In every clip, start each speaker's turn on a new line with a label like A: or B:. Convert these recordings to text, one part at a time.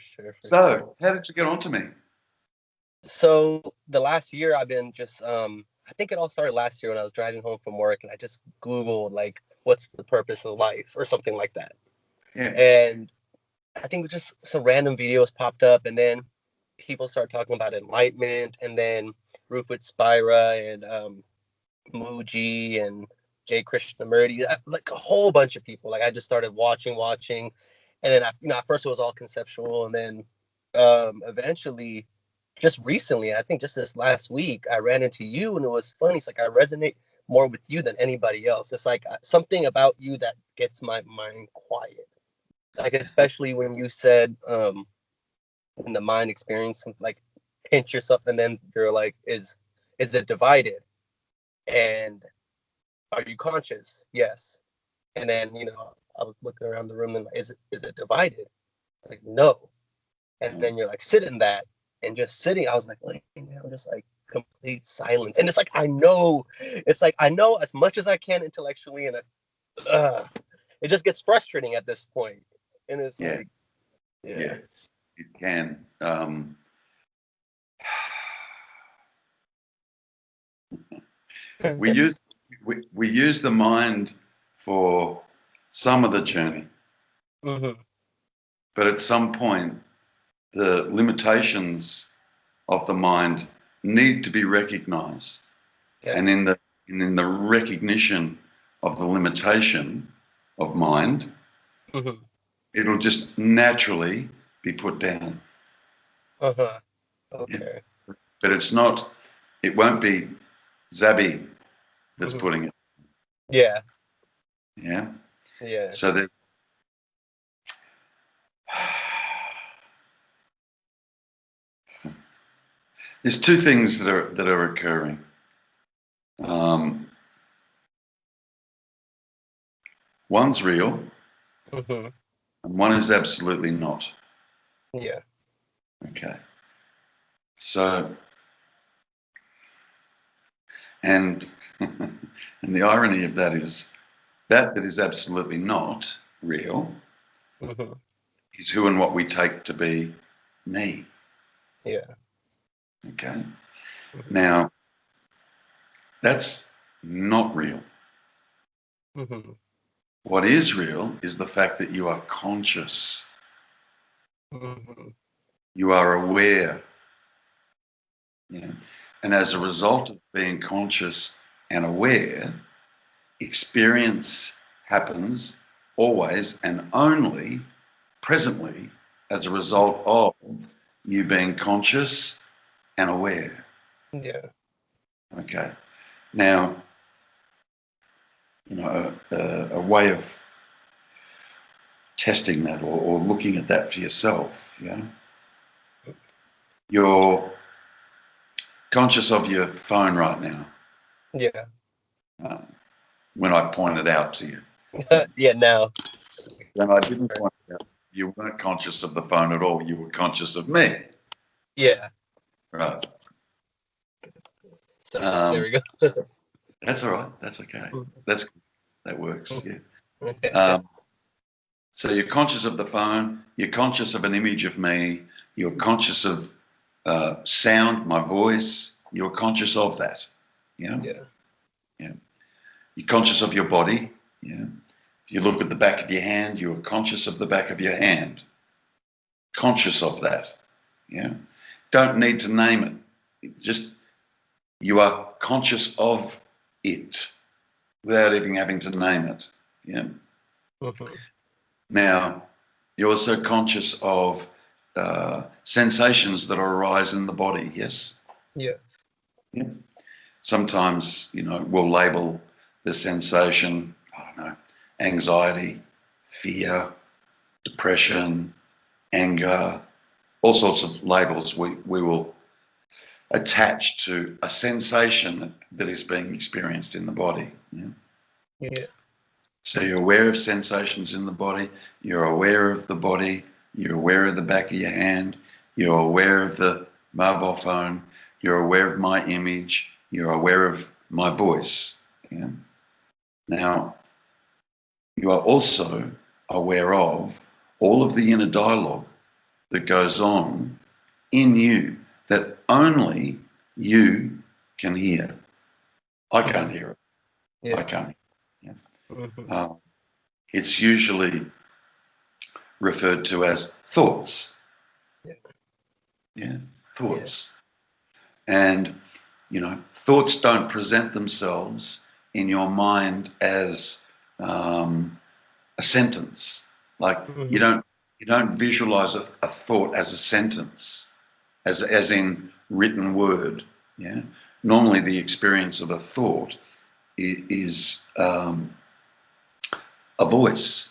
A: for
B: So,
A: sure.
B: how did you get onto me?
A: So the last year I've been just I think it all started last year when I was driving home from work and I just Googled like what's the purpose of life or something like that.
B: Yeah,
A: And I think just some random videos popped up and then people started talking about enlightenment and then Rupert Spira and Muji and Jay Krishnamurti, like a whole bunch of people. Like I just started watching, and then at first it was all conceptual, and then eventually, just recently, I think just this last week, I ran into you, and it was funny. It's like I resonate more with you than anybody else. It's like something about you that gets my mind quiet. Like especially when you said when the mind experience like pinch yourself, and then you're like, is it divided? And are you conscious? Yes. And then, I was looking around the room and like, is it divided? Like, no. And then you're like, sit in that. And just sitting, I was like, wait, man, I'm just like complete silence. And it's like, I know as much as I can intellectually, and it just gets frustrating at this point. And it's
B: yeah,
A: like, yeah.
B: yeah. It can. We use we use the mind for some of the journey,
A: Hmm.
B: but at some point, the limitations of the mind need to be recognized,
A: Yeah.
B: and in the recognition of the limitation of mind,
A: Hmm.
B: it'll just naturally be put down.
A: Uh-huh.
B: Yeah.
A: Okay.
B: But it's not. It won't be Zabi that's
A: Hmm.
B: putting it.
A: Yeah.
B: Yeah.
A: Yeah.
B: So there's two things that are occurring. Um, one's real,
A: Hmm.
B: and one is absolutely not.
A: Yeah.
B: Okay. So, and and the irony of that is that is absolutely not real
A: Hmm.
B: is who and what we take to be me.
A: Yeah.
B: Okay.
A: Hmm.
B: Now that's not real.
A: Hmm.
B: What is real is the fact that you are conscious,
A: Hmm.
B: you are aware, yeah? And as a result of being conscious and aware, experience happens always and only presently as a result of you being conscious and aware.
A: Yeah.
B: Okay. Now, a way of testing that or looking at that for yourself, yeah, you're conscious of your phone right now.
A: Yeah.
B: Um, when I pointed out to you.
A: Yeah. Now.
B: When I didn't point it out, you weren't conscious of the phone at all. You were conscious of me.
A: Yeah.
B: Right.
A: Sorry. There
B: Um,
A: we go.
B: that's all right. That's okay. That's that works. Yeah.
A: Yeah.
B: Um, so you're conscious of the phone. You're conscious of an image of me. You're conscious of sound, my voice. You're conscious of that. Yeah.
A: Yeah.
B: Yeah. You're conscious of your body. Yeah. If you look at the back of your hand, you're conscious of the back of your hand. Conscious of that. Yeah. Don't need to name it. Just you are conscious of it without even having to name it. Yeah.
A: Hmm.
B: Now, you're also conscious of sensations that arise in the body. Yes.
A: Yes.
B: Yeah. Sometimes, we'll label the sensation, I don't know, anxiety, fear, depression, anger, all sorts of labels we will attach to a sensation that is being experienced in the body. Yeah?
A: Yeah.
B: So you're aware of sensations in the body, you're aware of the body, you're aware of the back of your hand, you're aware of the mobile phone, you're aware of my image, you're aware of my voice. Yeah? Now, you are also aware of all of the inner dialogue that goes on in you that only you can hear. I can't hear it. I
A: Yeah.
B: can't. Yeah.
A: Mm-hmm.
B: Uh, it's usually referred to as thoughts.
A: Yeah.
B: Yeah,
A: Yeah.
B: thoughts. And, thoughts don't present themselves in your mind as a sentence. Like
A: Mm-hmm.
B: you don't visualize a thought as a sentence, as in written word. Yeah. Normally, the experience of a thought is a voice.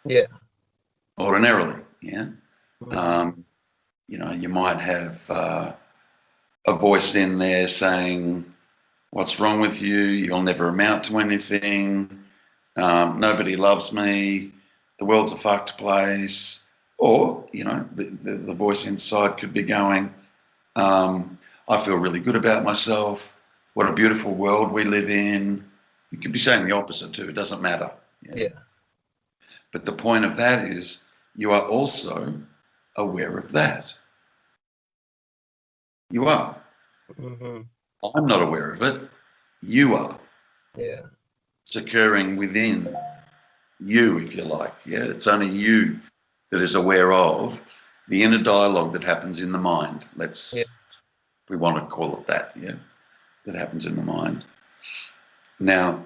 A: Yeah.
B: Ordinarily, yeah.
A: Mm-hmm.
B: Um, you might have a voice in there saying, "What's wrong with you? You'll never amount to anything. Nobody loves me. The world's a fucked place." Or, the voice inside could be going, "I feel really good about myself. What a beautiful world we live in." You could be saying the opposite too. It doesn't matter. Yeah.
A: Yeah.
B: But the point of that is you are also aware of that. You are.
A: Mm-hmm.
B: I'm not aware of it. You are.
A: Yeah.
B: It's occurring within you, if you like. Yeah, it's only you that is aware of the inner dialogue that happens in the mind.
A: Yeah.
B: We want to call it that. Yeah, that happens in the mind. Now,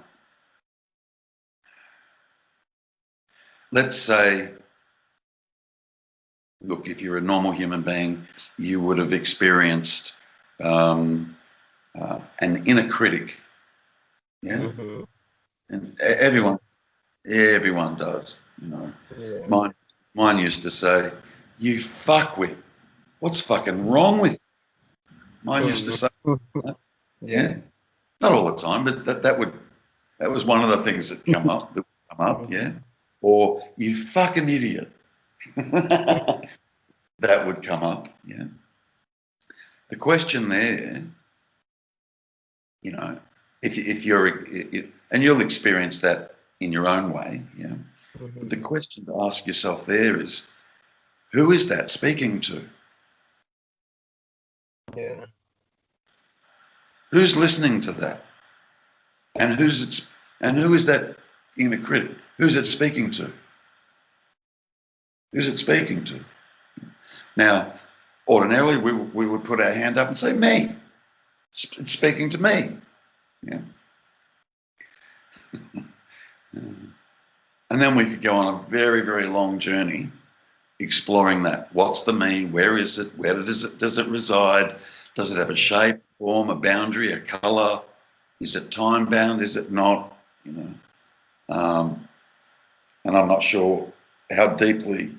B: let's say, look, if you're a normal human being, you would have experienced um, an inner critic. Yeah,
A: Mm-hmm.
B: and
A: Definitely.
B: everyone does.
A: Yeah.
B: Mine, mine used to say, "You fuckwit, what's fucking wrong with you?" Mine used to
A: Mm-hmm.
B: say, that.
A: Yeah.
B: Yeah, not all the time, but that was one of the things that come up.
A: Mm-hmm.
B: Yeah, or "You fucking idiot," that would come up. Yeah, the question there, you know, if you're and you'll experience that in your own way. Yeah, but the
A: Mm-hmm.
B: question to ask yourself there is, who is that speaking to?
A: Yeah.
B: Who's listening to that? And who is that inner critic? Who's it speaking to? Who's it speaking to? Now, ordinarily, we would put our hand up and say, "Me. It's speaking to me." Yeah. And then we could go on a very, very long journey exploring that. What's the me? Where is it? Where does it reside? Does it have a shape, form, a boundary, a color? Is it time bound? Is it not? You um, and I'm not sure how deeply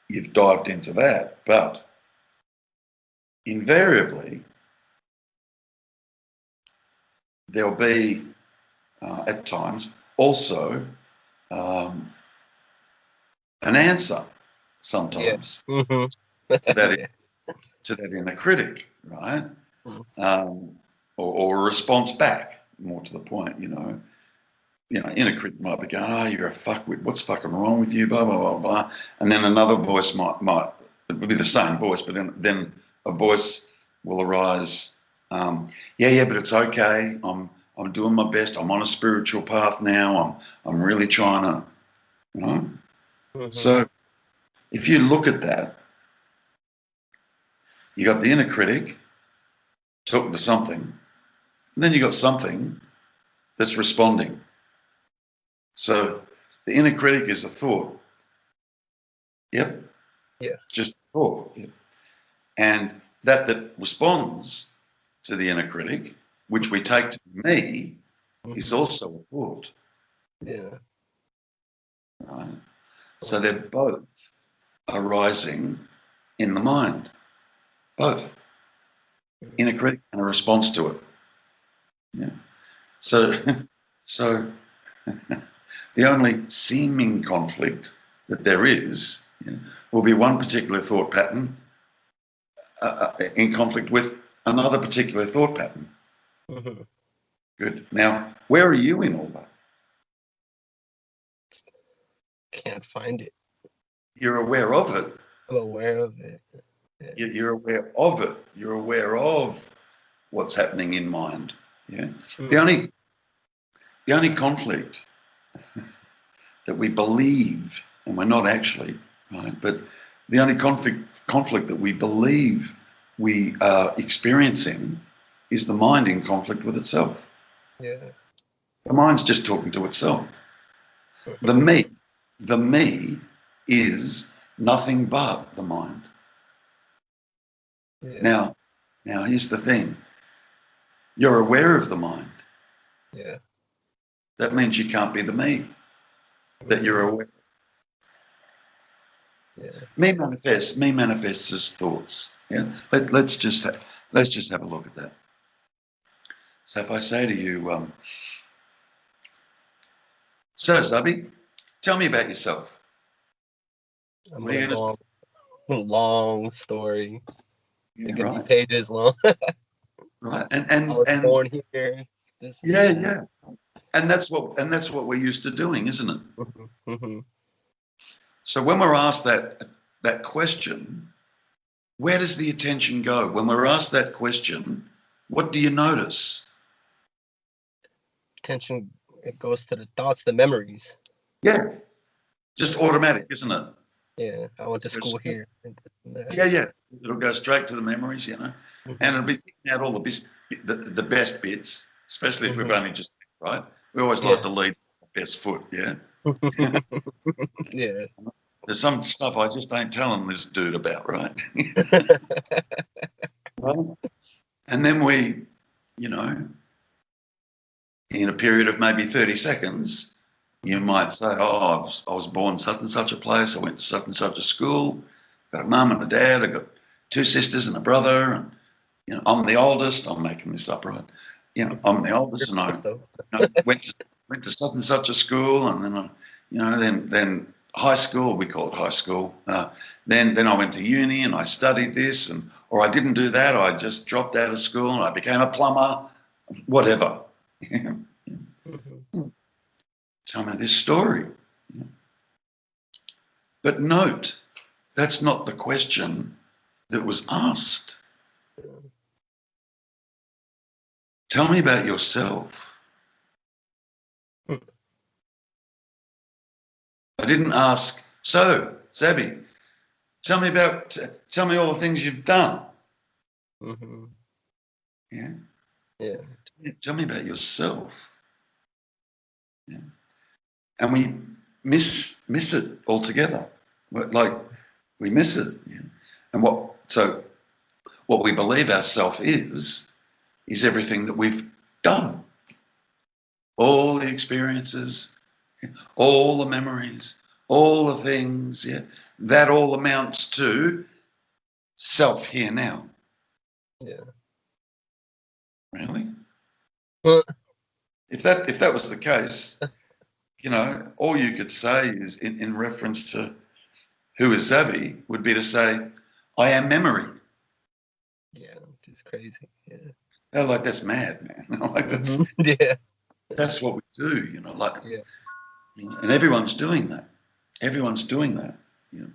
B: you've dived into that, but invariably there'll be at times also um, an answer
A: Yeah.
B: sometimes
A: Mm-hmm.
B: to that
A: Yeah.
B: to that inner critic, right?
A: Mm-hmm.
B: Um, or a response back, more to the point. Inner critic might be going, "Oh, you're a fuckwit. What's fucking wrong with you?" Blah blah blah blah. And then another voice might it would be the same voice, but then a voice will arise. Yeah, yeah, but it's okay. I'm doing my best. I'm on a spiritual path now. I'm really trying to, you know.
A: Mm-hmm.
B: So if you look at that, you got the inner critic talking to something, and then you got something that's responding. So the inner critic is a thought. Yep,
A: Yeah.
B: just a thought. Yep. And that responds to the inner critic, which we take to me, is
A: Mm-hmm.
B: also a thought.
A: Yeah.
B: Right? So they're
A: Mm-hmm.
B: both arising in the mind, both inner critic and a response to it. Yeah. So, so the only seeming conflict that there is, will be one particular thought pattern in conflict with another particular thought pattern.
A: Mm-hmm.
B: Good. Now, where are you in all that?
A: Can't find it.
B: You're aware of it.
A: I'm aware of it. Yeah.
B: You're aware of it. You're aware of what's happening in mind. Yeah. The
A: Mm.
B: only the only conflict that we believe, and we're not actually, right? But the only conflict that we believe we are experiencing is the mind in conflict with itself.
A: Yeah.
B: The mind's just talking to itself. The
A: Mhm.
B: me, the me is nothing but the mind.
A: Yeah.
B: Now, here's the thing. You're aware of the mind.
A: Yeah.
B: That means you can't be the me that you're
A: Mm.
B: aware.
A: Yeah.
B: Me manifests as thoughts. Yeah. Let's just have a look at that. So if I say to you, so Zabi, tell me about yourself.
A: I'm
B: What are
A: gonna
B: you going to
A: go on a long story.
B: Yeah,
A: It could be
B: right,
A: pages long.
B: right. And
A: I
B: and
A: was
B: and
A: born here. This and
B: yeah,
A: that.
B: yeah. And that's what we're used to doing, isn't it?
A: Hmm. Hmm.
B: So when we're asked that question, where does the attention go? When we're asked that question, what do you notice?
A: Attention. It goes to the thoughts, the memories.
B: Yeah, just
A: Yeah.
B: automatic, isn't it?
A: Yeah. I went to
B: Just goes
A: school
B: straight.
A: here. And this and that.
B: Yeah, yeah. It'll go straight to the memories, and
A: Hmm.
B: it'll be picking out all the best bits, especially if we've
A: Hmm.
B: only just right. We always like
A: Yeah.
B: to lead best foot, yeah.
A: Yeah.
B: There's some stuff I just ain't telling this dude about, right? Well, and then we, you know, in a period of maybe 30 seconds, you
A: Mhm.
B: might say, oh, I was born such and such a place. I went to such and such a school. Got a mum and a dad. I got two sisters and a brother. And, I'm the oldest. I'm making this up, right? I'm the
A: You're
B: oldest and I
A: close though.
B: went to such and such a school. And then then high school, we call it high school. Then I went to uni and I studied this or I didn't do that. I just dropped out of school and I became a plumber, whatever.
A: Mhm.
B: Tell me this story. But note, that's not the question that was asked. Tell me about yourself. I didn't ask, so, Zabi, tell me all the things you've done.
A: Mhm.
B: Yeah.
A: Yeah.
B: Tell me about yourself. Yeah. And we miss it altogether. Like we miss it. Yeah. And what we believe ourself is everything that we've done. All the experiences, all the memories, all the things, yeah, that all amounts to self here now.
A: Yeah.
B: Really?
A: Huh.
B: If that was the case, all you could say is in reference to who is Zabi would be to say, I am memory.
A: Yeah. Which is crazy. Yeah.
B: They're like, that's mad, man. Like
A: Hmm. Yeah.
B: that's what we do,
A: Yeah.
B: and everyone's doing that. Everyone's doing that, you know,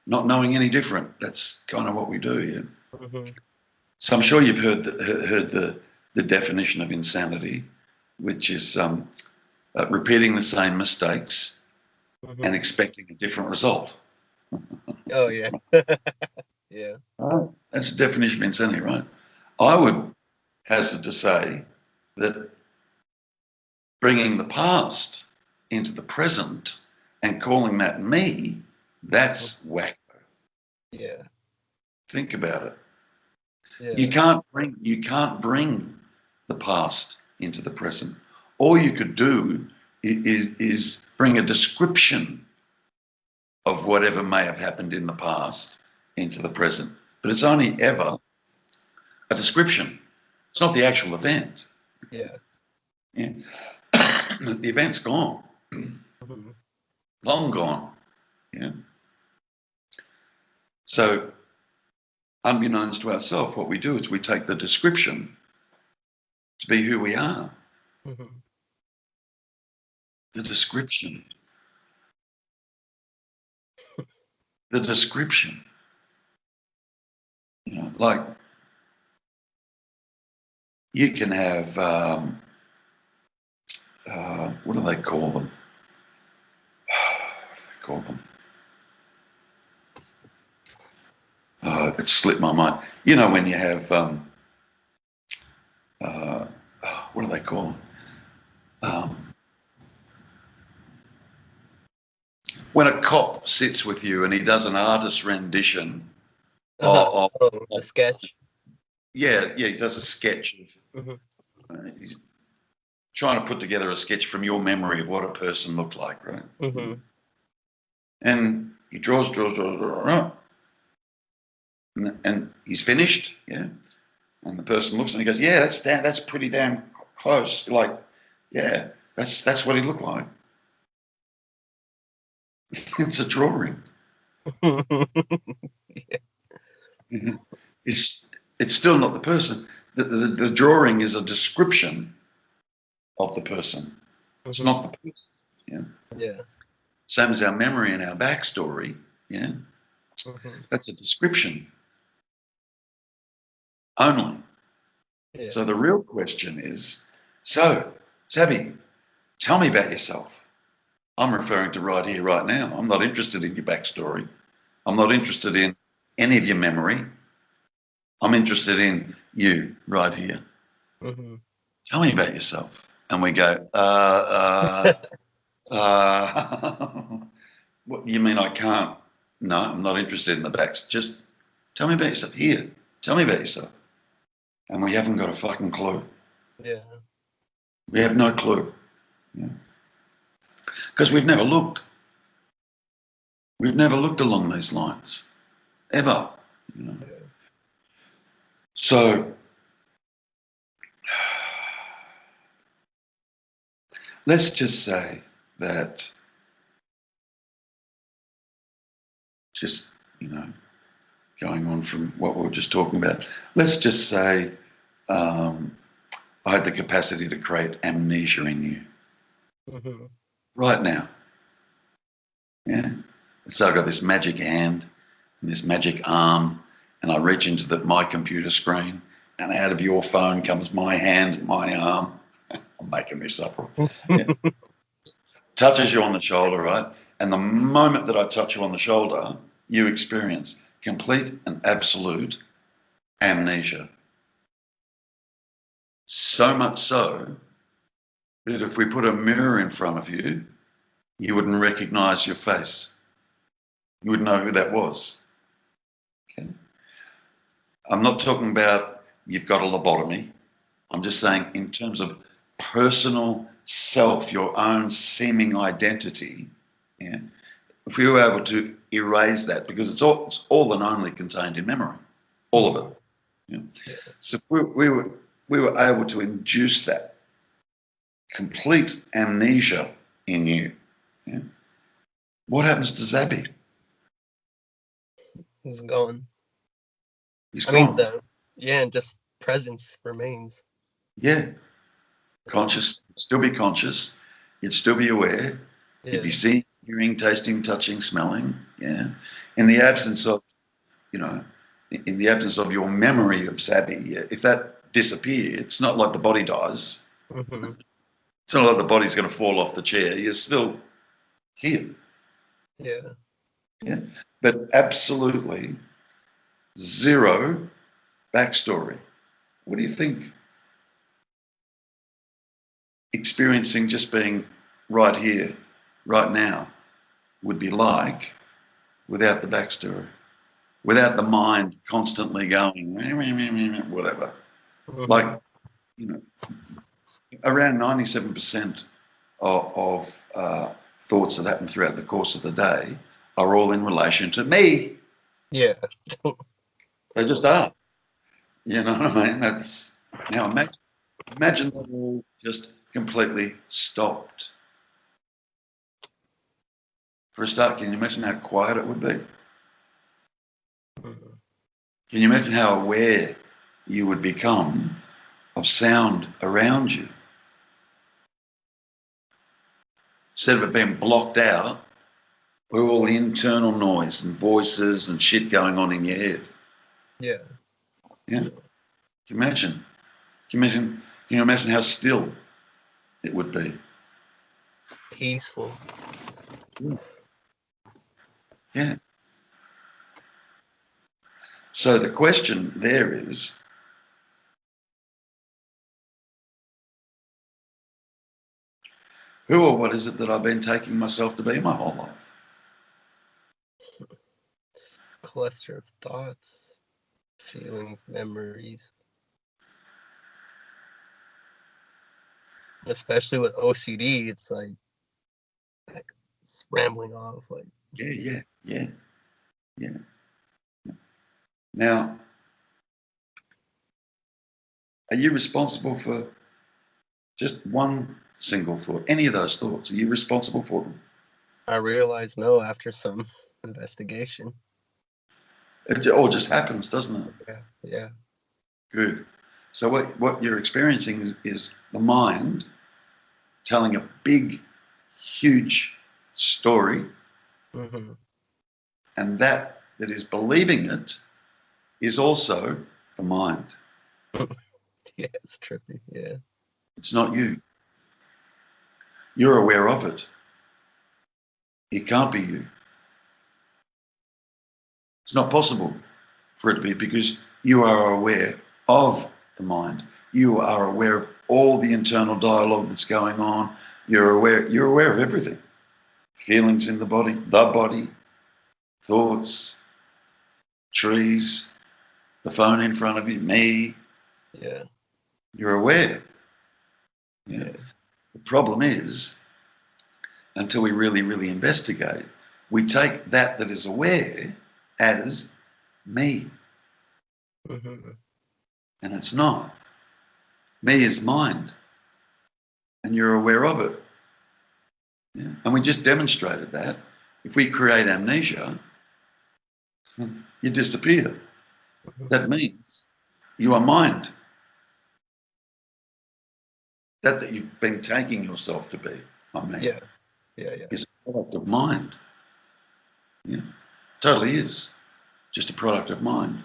B: not knowing any different. That's kind of what we do, yeah.
A: Hmm.
B: So I'm sure you've heard the definition of insanity, which is repeating the same mistakes and
A: Hmm.
B: expecting a different result.
A: Oh yeah. Yeah.
B: Oh. That's the definition of insanity, right? I would hazard to say that bringing the past into the present and calling that me,
A: Mhm.
B: that's whack.
A: Yeah.
B: Think about it. You
A: Yeah.
B: can't bring the past into the present. All you could do is bring a description of whatever may have happened in the past into the present. But it's only ever a description. It's not the actual event.
A: Yeah.
B: Yeah. The event's gone,
A: Hmm.
B: long gone. Yeah. So, unbeknownst to ourselves, what we do is we take the description to be who we are.
A: Hmm.
B: The description. the description. You know, like you can have what do they call them? What do they call them? It slipped my mind. You know when you have uh, what do they call them? When a cop sits with you and he does an artist rendition of,
A: Oh, the
B: of
A: sketch.
B: yeah, he does a sketch
A: Hmm.
B: of, he's trying to put together a sketch from your memory of what a person looked like, right?
A: Hmm.
B: And he draws, and he's finished, yeah. And the person looks and he goes, yeah, that's pretty damn close. Like, yeah, that's what he looked like. It's a drawing. Mhm. It's it's still not the person. The drawing is a description of the person. It's
A: Hmm.
B: not the person. Yeah.
A: Yeah.
B: Same as our memory and our backstory. Yeah.
A: Hmm.
B: That's a description only.
A: Yeah.
B: So the real question is, so Zabi, tell me about yourself. I'm referring to right here, right now. I'm not interested in your backstory. I'm not interested in any of your memory. I'm interested in you right here.
A: Hmm.
B: Tell me about yourself. And we go, what you mean I can't? No, I'm not interested in the backs. Just tell me about yourself. Here, tell me about yourself. And we haven't got a fucking clue.
A: Yeah.
B: We have no clue. Because we've never looked. We've never looked along these lines. Ever. You know?
A: Yeah.
B: So let's just say that just, you know, going on from what we were just talking about, let's just say um, I had the capacity to create amnesia in you
A: Hmm.
B: right now. Yeah. So I've got this magic hand and this magic arm, and I reach into my computer screen, and out of your phone comes my hand and my arm. I'm making this up. Yeah. Touches you on the shoulder, right? And the moment that I touch you on the shoulder, you experience complete and absolute amnesia. So much so that if we put a mirror in front of you, you wouldn't recognize your face. You wouldn't know who that was. Okay? I'm not talking about you've got a lobotomy. I'm just saying, in terms of personal self, your own seeming identity, yeah, if we were able to erase that, because it's all and only contained in memory, all of
A: Hmm.
B: it. Yeah.
A: Yeah.
B: So if we were able to induce that complete amnesia in you, yeah, what happens to Zabi?
A: It's gone.
B: He's
A: I mean,
B: gone.
A: the yeah, and just presence remains.
B: Yeah,
A: Yeah.
B: conscious, still be conscious. You'd still be aware. You'd be
A: Yeah.
B: seeing, hearing, tasting, touching, smelling. Yeah. In the absence of, you know, in the absence of your memory of Zabi, yeah, if that disappeared, it's not like the body dies.
A: Hmm.
B: It's not like the body's going to fall off the chair. You're still here.
A: Yeah.
B: Yeah. But absolutely zero backstory. What do you think experiencing just being right here, right now, would be like without the backstory, without the mind constantly going, whatever?
A: Hmm.
B: Like, you know, around 97% of thoughts that happen throughout the course of the day are all in relation to me.
A: Yeah.
B: They just are. You know what I mean? That's now imagine that all just completely stopped. For a start, can you imagine how quiet it would be?
A: Mhm.
B: Can you imagine how aware you would become of sound around you? Instead of it being blocked out, all the internal noise and voices and shit going on in your head.
A: Yeah.
B: Yeah. Can you imagine? Can you imagine how still it would be?
A: Peaceful.
B: Yeah. So the question there is, who or what is it that I've been taking myself to be my whole life?
A: Cluster of thoughts, feelings, memories. Especially with OCD, it's like it's rambling off. Like,
B: Yeah. Now, are you responsible for just one single thought? Any of those thoughts, are you responsible for them?
A: I realized no after some investigation.
B: It all just happens, doesn't it?
A: Yeah. Yeah.
B: Good. So what you're experiencing is the mind telling a big, huge story,
A: Mm-hmm.
B: and that is believing it is also the mind.
A: Yeah, it's trippy. Yeah.
B: It's not you. You're aware of it. It can't be you. It's not possible for it to be because you are aware of the mind. You are aware of all the internal dialogue that's going on. You're aware of everything. Feelings in the body, thoughts, trees, the phone in front of you, me.
A: Yeah.
B: You're aware. Yeah.
A: Yeah.
B: The problem is, until we really, really investigate, we take that is aware as me,
A: Mm-hmm.
B: and it's not. Me is mind, and you're aware of it. Yeah. And we just demonstrated that. If we create amnesia, you disappear.
A: Mm-hmm.
B: That means you are mind. That you've been taking yourself to be, I mean,
A: Yeah. Yeah. Yeah.
B: is a product of mind. Yeah. Totally is. Just a product of mind.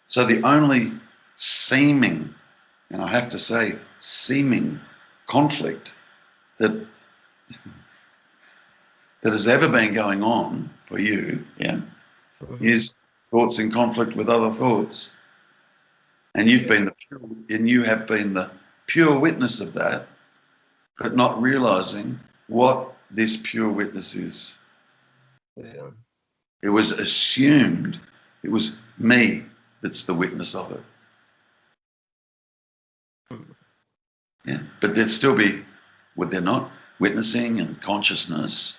B: So the only seeming, and I have to say, seeming conflict that has ever been going on for you, yeah,
A: Mm-hmm.
B: is thoughts in conflict with other thoughts. And
A: Yeah.
B: you have been the pure witness of that, but not realizing what this pure witness is.
A: Yeah.
B: It was assumed it was me that's the witness of it.
A: Mm.
B: Yeah. But there'd still be, would there not, witnessing and consciousness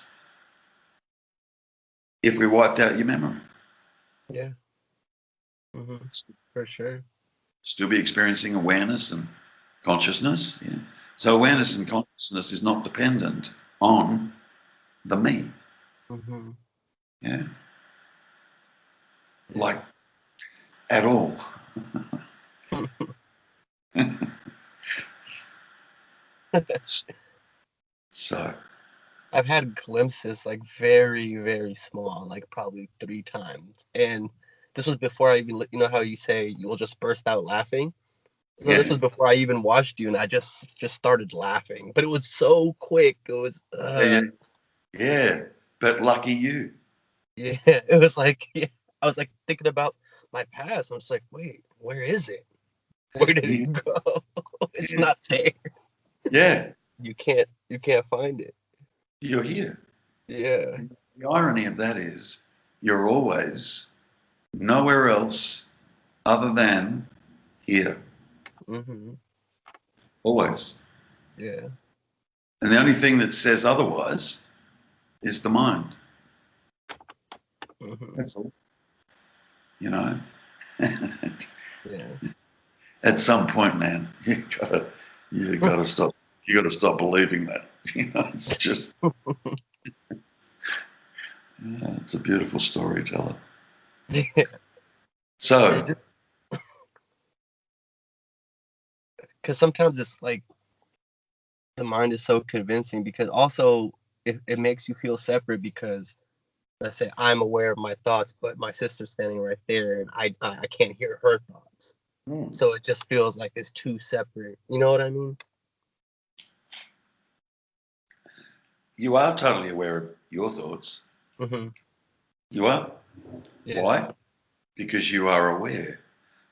B: if we wiped out your memory?
A: Yeah. Mm-hmm. For sure.
B: Still be experiencing awareness and consciousness. Yeah. So awareness and consciousness is not dependent on the me.
A: Mm-hmm.
B: Yeah.
A: Yeah.
B: Like at all. So
A: I've had glimpses like very, very small, like probably 3 times. And this was before I even, you know how you say you will just burst out laughing? So this
B: yeah.
A: was before I even watched you, and I just started laughing. But it was so quick. It was,
B: Yeah. Yeah. But lucky you.
A: yeah. It was like, yeah. I was like thinking about my past. I'm just like, wait, where is it? Where did
B: Yeah.
A: it go? It's
B: Yeah.
A: not there.
B: Yeah.
A: You can't find it.
B: You're here.
A: Yeah.
B: The irony of that is you're always nowhere else other than here.
A: Mm-hmm.
B: Always.
A: Yeah.
B: And the only thing that says otherwise is the mind.
A: Mm-hmm.
B: That's all. You know?
A: Yeah.
B: At some point, man, you gotta stop. You gotta stop believing that. You know, it's just it's a beautiful storyteller.
A: It's
B: So
A: just because sometimes it's like the mind is so convincing because also it makes you feel separate because let's say I'm aware of my thoughts, but my sister's standing right there and I can't hear her thoughts.
B: Mm.
A: So it just feels like it's two separate. You know what I mean?
B: You are totally aware of your thoughts.
A: Hmm.
B: You are.
A: Yeah.
B: Why? Because you are aware,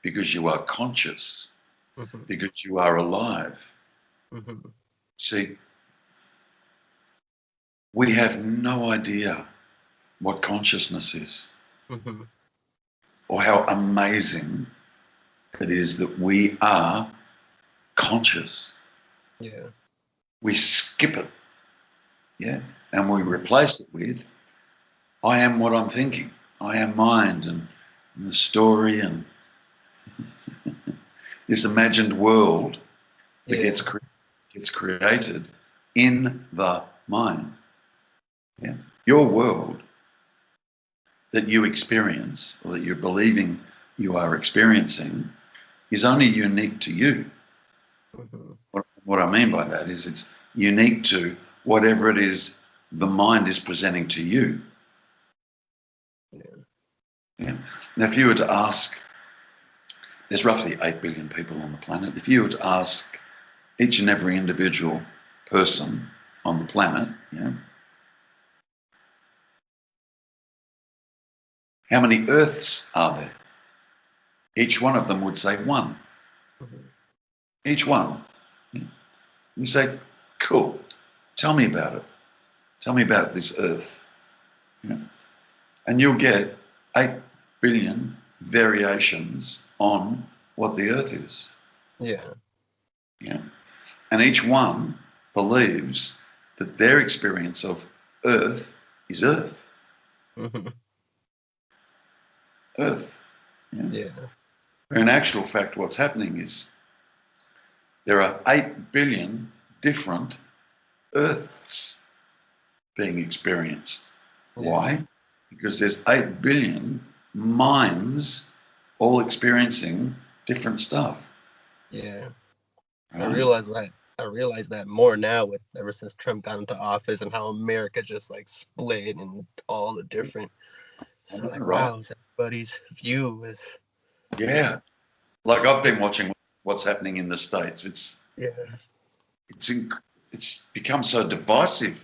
B: because you are conscious,
A: Hmm.
B: because you are alive.
A: Hmm.
B: See, we have no idea what consciousness is
A: Hmm.
B: or how amazing it is that we are conscious.
A: Yeah.
B: We skip it, yeah, and we replace it with I am what I'm thinking. I am mind and the story and this imagined world that
A: Yeah.
B: gets created in the mind. Yeah. Your world that you experience or that you're believing you are experiencing is only unique to you.
A: Hmm.
B: What I mean by that is it's unique to whatever it is the mind is presenting to you.
A: Yeah.
B: Yeah. Now, if you were to ask, there's roughly 8 billion people on the planet. If you were to ask each and every individual person on the planet, yeah, how many Earths are there? Each one of them would say one.
A: Hmm.
B: Each one. You say, cool, tell me about it. Tell me about this Earth. Yeah. And you'll get 8 billion variations on what the Earth is.
A: Yeah.
B: Yeah. And each one believes that their experience of Earth is Earth.
A: Hmm.
B: Earth. Yeah.
A: Yeah.
B: In actual fact, what's happening is there are 8 billion different Earths being experienced.
A: Yeah.
B: Why? Because there's 8 billion minds all experiencing different stuff,
A: Yeah. I
B: right?
A: realize that. I realize that more now with ever since Trump got into office and how America just like split and all the different.
B: I
A: So
B: know,
A: like,
B: right?
A: wow, so everybody's view is
B: Yeah. Like I've been watching what's happening in the States.
A: yeah,
B: It's inc- it's become so divisive.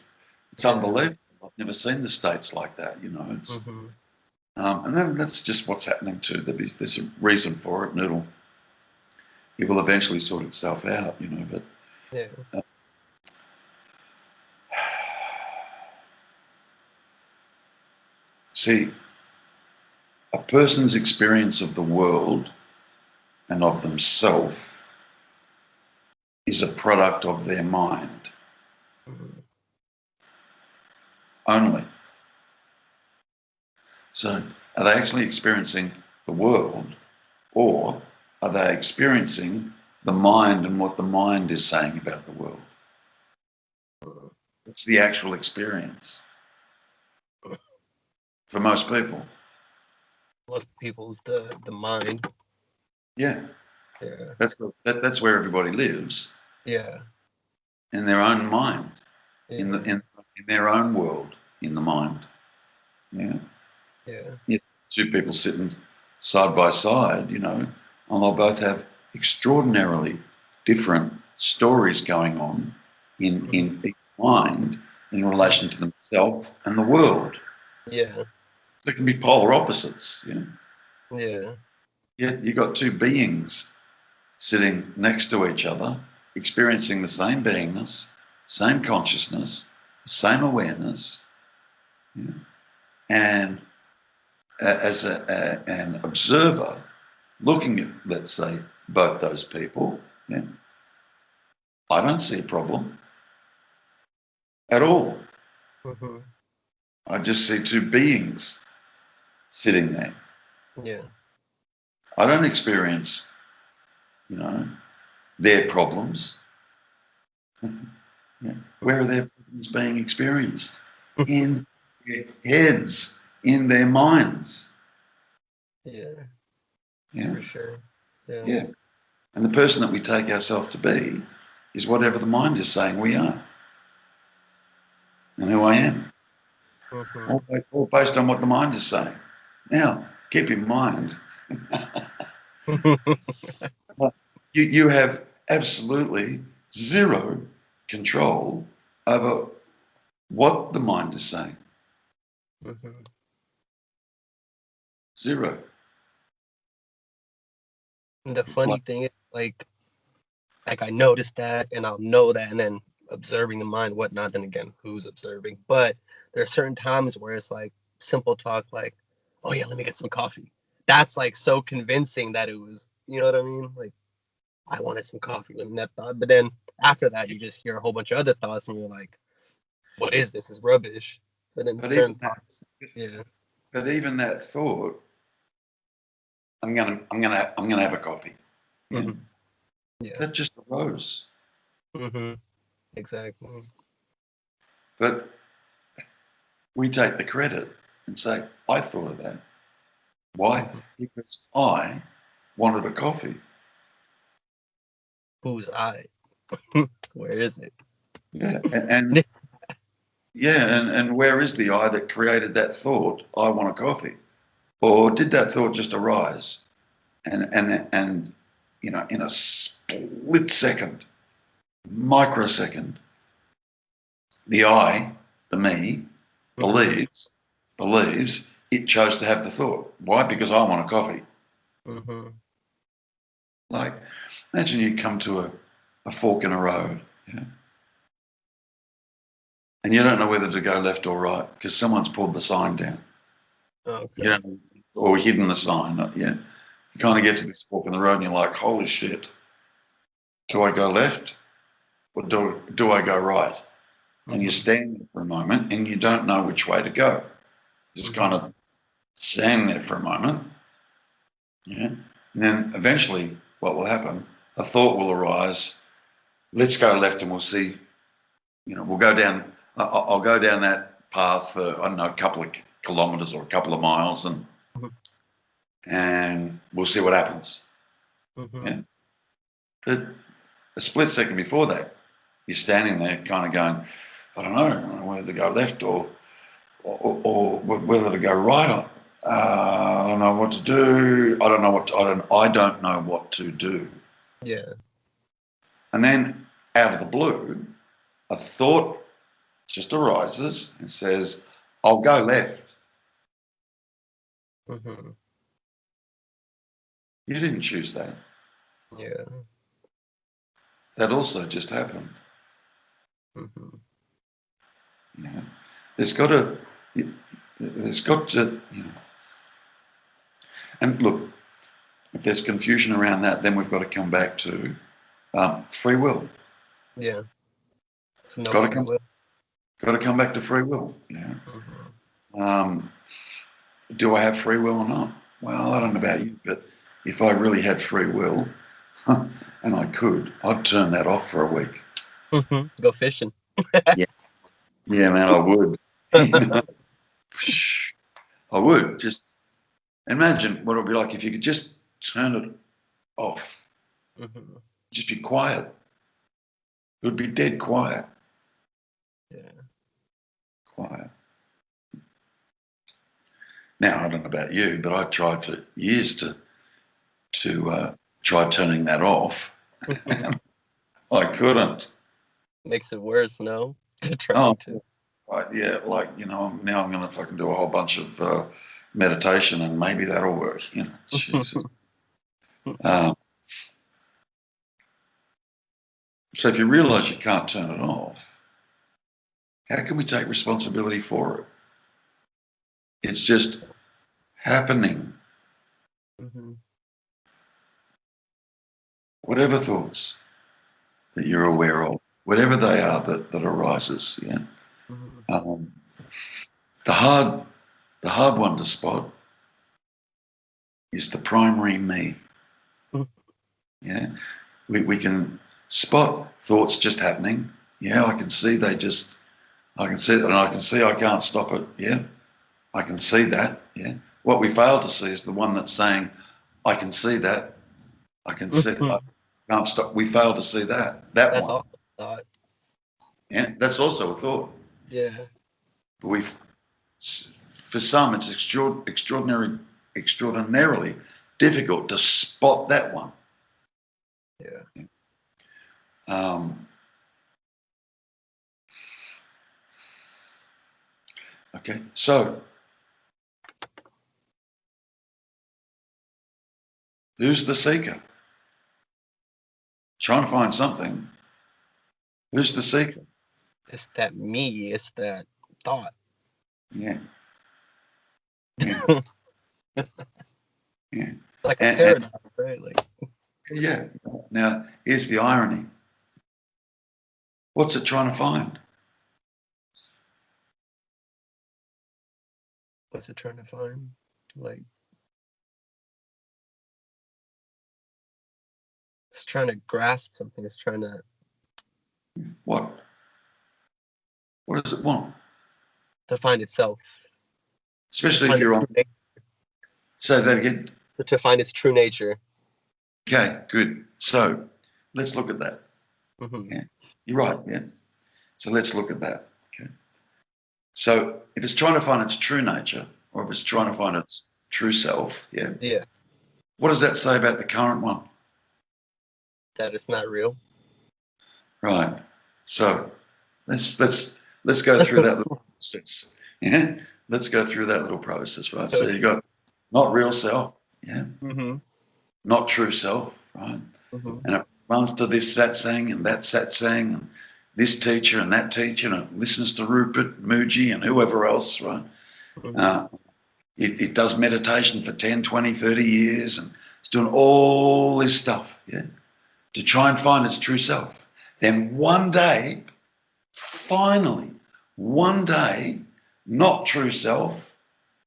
B: It's
A: yeah,
B: unbelievable. I've never seen the States like that, you know.
A: hmm,
B: And then that's just what's happening too. There's a reason for it, and it will eventually sort itself out, you know. But
A: yeah,
B: uh, see, a person's experience of the world and of themselves is a product of their mind
A: hmm,
B: only. So, are they actually experiencing the world, or are they experiencing the mind and what the mind is saying about the world? It's the actual experience for most people.
A: most people's the mind.
B: Yeah,
A: Yeah,
B: that's where everybody lives
A: yeah,
B: in their own mind, in the
A: yeah,
B: in their own world, in the mind. Yeah,
A: yeah,
B: yeah. Two people sitting side by side, you know, and they'll both have extraordinarily different stories going on
A: hmm,
B: in each mind in relation
A: hmm,
B: to themselves and the world.
A: yeah,
B: They can be polar opposites. You know,
A: yeah,
B: yet you got two beings sitting next to each other, experiencing the same beingness, same consciousness, same awareness, you know, and as an observer looking at, let's say, both those people, yeah, I don't see a problem at all.
A: hmm,
B: I just see two beings sitting there.
A: yeah,
B: I don't experience, you know, their problems. Yeah. Where are their problems being experienced? In their heads, in their minds.
A: yeah,
B: Yeah,
A: for sure. Yeah,
B: yeah. And the person that we take ourselves to be is whatever the mind is saying we are and who I am,
A: Mm-hmm.
B: all based on what the mind is saying. Now, keep in mind, you have absolutely zero control over what the mind is saying.
A: Mm-hmm.
B: Zero.
A: And the
B: Like,
A: funny thing is, like I noticed that, and I'll know that, and then observing the mind, whatnot. Then again, who's observing? But there are certain times where it's like simple talk, like, "Oh yeah, let me get some coffee." That's like so convincing that it was, you know what I mean? Like I wanted some coffee when that thought, but then after that, you just hear a whole bunch of other thoughts, and you're like, "What is this? Is rubbish." But then
B: but
A: certain
B: even that,
A: thoughts, yeah.
B: but even that thought, I'm gonna have a coffee. Yeah,
A: Hmm. Yeah.
B: that just arose.
A: Hmm. Exactly.
B: But we take the credit and say, I thought of that. Why?
A: Hmm.
B: Because I wanted a coffee.
A: Who's I? Where is it?
B: Yeah, and yeah, and where is the I that created that thought? I want a coffee, or did that thought just arise and in a split second, microsecond, the I, the me,
A: Hmm.
B: believes believes it chose to have the thought. Why? Because I want a coffee.
A: Hmm.
B: Like, imagine you come to a fork in a road, yeah, and you don't know whether to go left or right because someone's pulled the sign down, you
A: Okay.
B: know, or hidden the sign. Yeah, you kind of get to this fork in the road and you're like, holy shit, do I go left or do I go right? And you
A: Hmm.
B: stand there for a moment and you don't know which way to go. You just kind
A: Hmm.
B: of stand there for a moment, yeah, and then eventually, what will happen? A thought will arise. Let's go left, and we'll see. We'll go down. I'll go down that path for I don't know a couple of kilometres or a couple of miles, and we'll see what happens.
A: Hmm.
B: Yeah, but a split second before that, you're standing there, kind of going, I don't know whether to go left or whether to go right. I don't know what to do. I don't know what to do.
A: Yeah.
B: And then out of the blue, a thought just arises and says, I'll go left.
A: Hmm.
B: You didn't choose that.
A: Yeah.
B: That also just happened.
A: Hmm.
B: You know, there's got to, there's got to, and look, if there's confusion around that, then we've got to come back to free will.
A: Yeah. It's no
B: Got to
A: free
B: come,
A: will.
B: got to come back to free will.
A: Hmm.
B: Um, do I have free will or not? Well, I don't know about you, but if I really had free will, and I could, I'd turn that off for a week.
A: Hmm. Go fishing.
B: Yeah, yeah, man, I would. You know, I would just imagine what it would be like if you could just turn it off,
A: Hmm.
B: just be quiet. It would be dead quiet,
A: Yeah.
B: quiet. Now I don't know about you, but I tried for years to try turning that off. I couldn't.
A: Makes it worse, no? To
B: Oh,
A: trying to.
B: yeah, like now I'm going to fucking do a whole bunch of meditation, and maybe that'll work. Jesus. Um, so if you realise you can't turn it off, how can we take responsibility for it? It's just happening.
A: Hmm.
B: Whatever thoughts that you're aware of, whatever they are that arises, yeah.
A: Hmm.
B: Um, the hard the hard one to spot is the primary me. Yeah, we can spot thoughts just happening. Yeah, I can see I can see it, and I can see I can't stop it. Yeah, I can see that. Yeah, what we fail to see is the one that's saying, I can see that. I can see. I can't stop. We fail to see that
A: That's
B: one.
A: all. thought.
B: Yeah, that's also a thought.
A: Yeah.
B: But for some, it's extraordinarily difficult to spot that one.
A: Yeah.
B: Um, okay, so who's the seeker? Trying to find something. Who's the seeker?
A: It's that me. It's that thought.
B: Yeah, yeah, yeah.
A: Like a
B: And
A: paradox, right? Like,
B: yeah. Now, here's the irony. What's it trying to find?
A: what's it trying to find? Like, it's trying to grasp something. It's trying to
B: What? What does it want?
A: find itself. To
B: Especially if
A: find its
B: you're on.
A: true nature.
B: Say that again.
A: To find its true nature.
B: Okay, good. So let's look at that.
A: Mm-hmm.
B: Yeah, you're right. Yeah. So let's look at that. Okay. So if it's trying to find its true nature, or if it's trying to find its true self, yeah.
A: Yeah.
B: What does that say about the current one?
A: That it's not real.
B: Right. So let's go through that little process. Yeah. Let's go through that little process, right? So you
A: Okay.
B: got not real self, yeah,
A: Mm-hmm.
B: not true self, right?
A: Mm-hmm.
B: And it runs to this satsang and that satsang and this teacher and that teacher and it listens to Rupert, Muji and whoever else, right?
A: Mm-hmm.
B: Uh, it does meditation for 10, 20, 30 years and it's doing all this stuff, yeah, to try and find its true self. Then one day, finally, one day, not true self,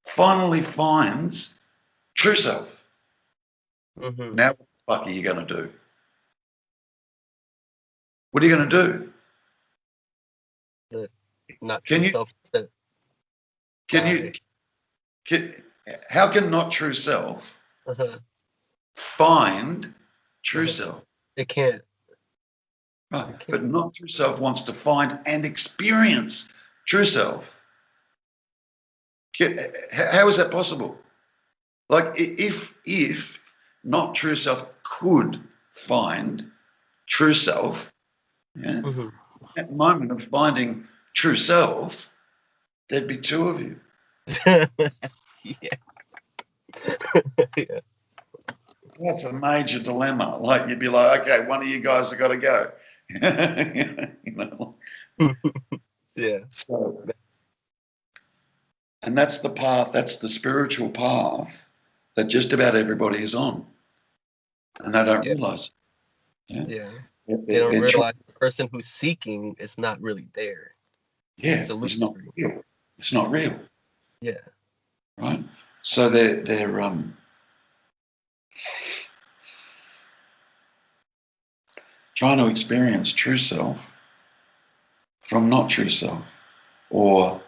B: finally finds true self.
A: Mm-hmm.
B: Now, what the fuck are you going to do? What are you going to do?
A: The not true
B: Can you,
A: self. That
B: can you,
A: die.
B: can, how can not true self
A: Uh-huh.
B: find true
A: Uh-huh.
B: self?
A: It can't.
B: Right.
A: It can't.
B: But not true self wants to find and experience true self. How is that possible? Like if not true self could find true self, yeah,
A: Mm-hmm.
B: at the moment of finding true self, there'd be two of you.
A: Yeah. Yeah.
B: That's a major dilemma. Like you'd be like, okay, one of you guys have got to go. you know.
A: Yeah.
B: So, and that's the path. That's the spiritual path that just about everybody is on, and they don't
A: Yeah.
B: realise. Yeah,
A: Yeah. They
B: they're,
A: don't
B: they're trying.
A: realize the person who's seeking is not really there.
B: Yeah,
A: It's
B: it's not
A: illusory.
B: real. It's not real,
A: Yeah.
B: right? So they're trying to experience true self from not true self, or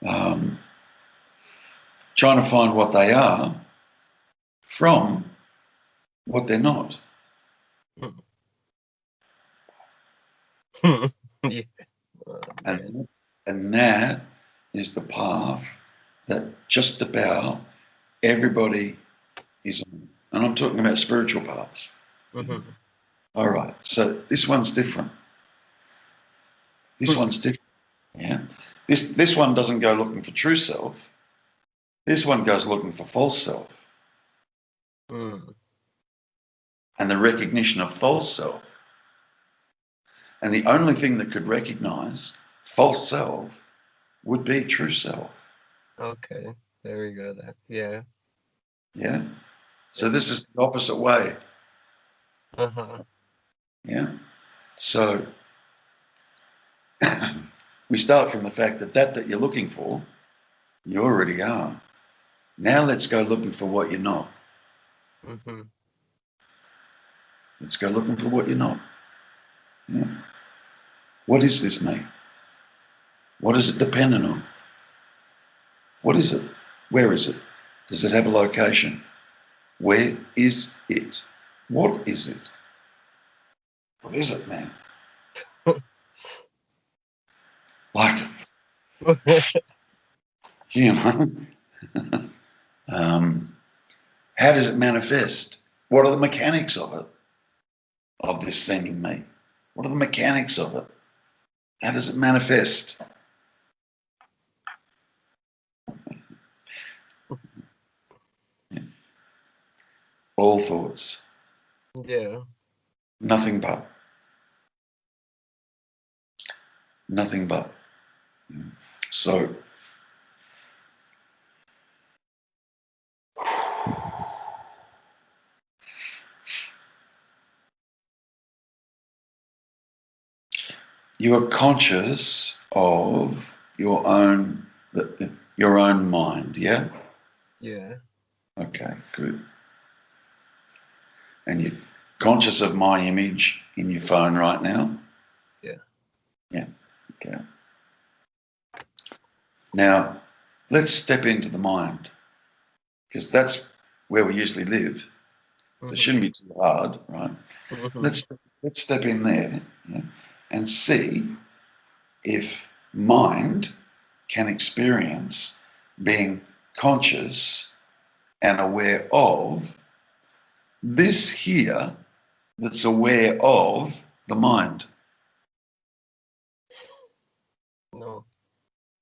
B: um, trying to find what they are from what they're not.
A: Yeah. Oh, man.
B: And that is the path that just about everybody is on. And I'm talking about spiritual paths.
A: Mm-hmm.
B: All right. So this one's different. This
A: Hmm.
B: one's different. Yeah. This one doesn't go looking for true self. This one goes looking for false self
A: Mm.
B: and the recognition of false self. And the only thing that could recognize false self would be true self.
A: Okay. There we go. That. Yeah.
B: Yeah.
A: Yeah.
B: So this is the opposite way.
A: Uh-huh.
B: Yeah. So we start from the fact that you're looking for, you already are. Now let's go looking for what you're not.
A: Mm-hmm.
B: Let's go looking for what you're not. Yeah. What is this, mate? What is it dependent on? What is it? Where is it? Does it have a location? Where is it? What is it? What is it, man? You know, how does it manifest? What are the mechanics of it? Of this seeing me? What are the mechanics of it? How does it manifest? All thoughts,
A: Yeah.
B: nothing but, nothing but. So, you are conscious of your own mind, yeah?
A: Yeah.
B: Okay, good. And you're conscious of my image in your phone right now?
A: Yeah.
B: Yeah, okay. Now, let's step into the mind, because that's where we usually live. So it
A: Hmm.
B: shouldn't be too hard, right?
A: Hmm.
B: Let's step in there, yeah, and see if mind can experience being conscious and aware of this here that's aware of the mind.
A: No,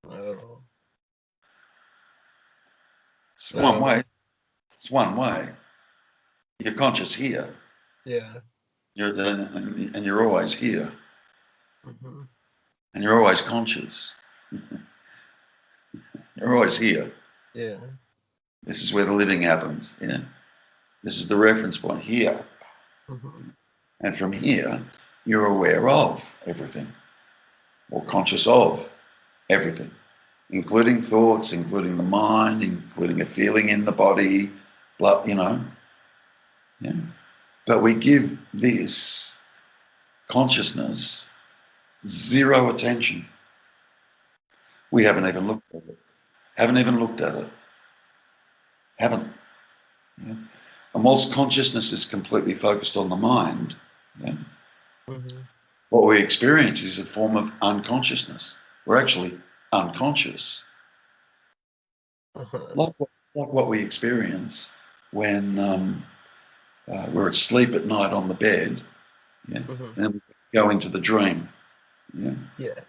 A: I don't know.
B: It's
A: I
B: one
A: don't
B: way.
A: know.
B: It's one way. You're conscious here.
A: Yeah.
B: And you're always here.
A: Hmm.
B: And you're always conscious. You're always here.
A: Yeah.
B: This is where the living happens. Yeah. This is the reference point here.
A: Hmm.
B: And from here, you're aware of everything or conscious of everything, including thoughts, including the mind, including a feeling in the body, you know. Yeah. But we give this consciousness zero attention. We haven't even looked at it. Haven't even looked at it. Haven't. Yeah. And whilst consciousness is completely focused on the mind, yeah,
A: Hmm.
B: what we experience is a form of unconsciousness. We're actually unconscious,
A: Uh-huh.
B: like what we experience when we're asleep at night on the bed, yeah,
A: Hmm.
B: and then we go into the dream. Yeah,
A: Yeah.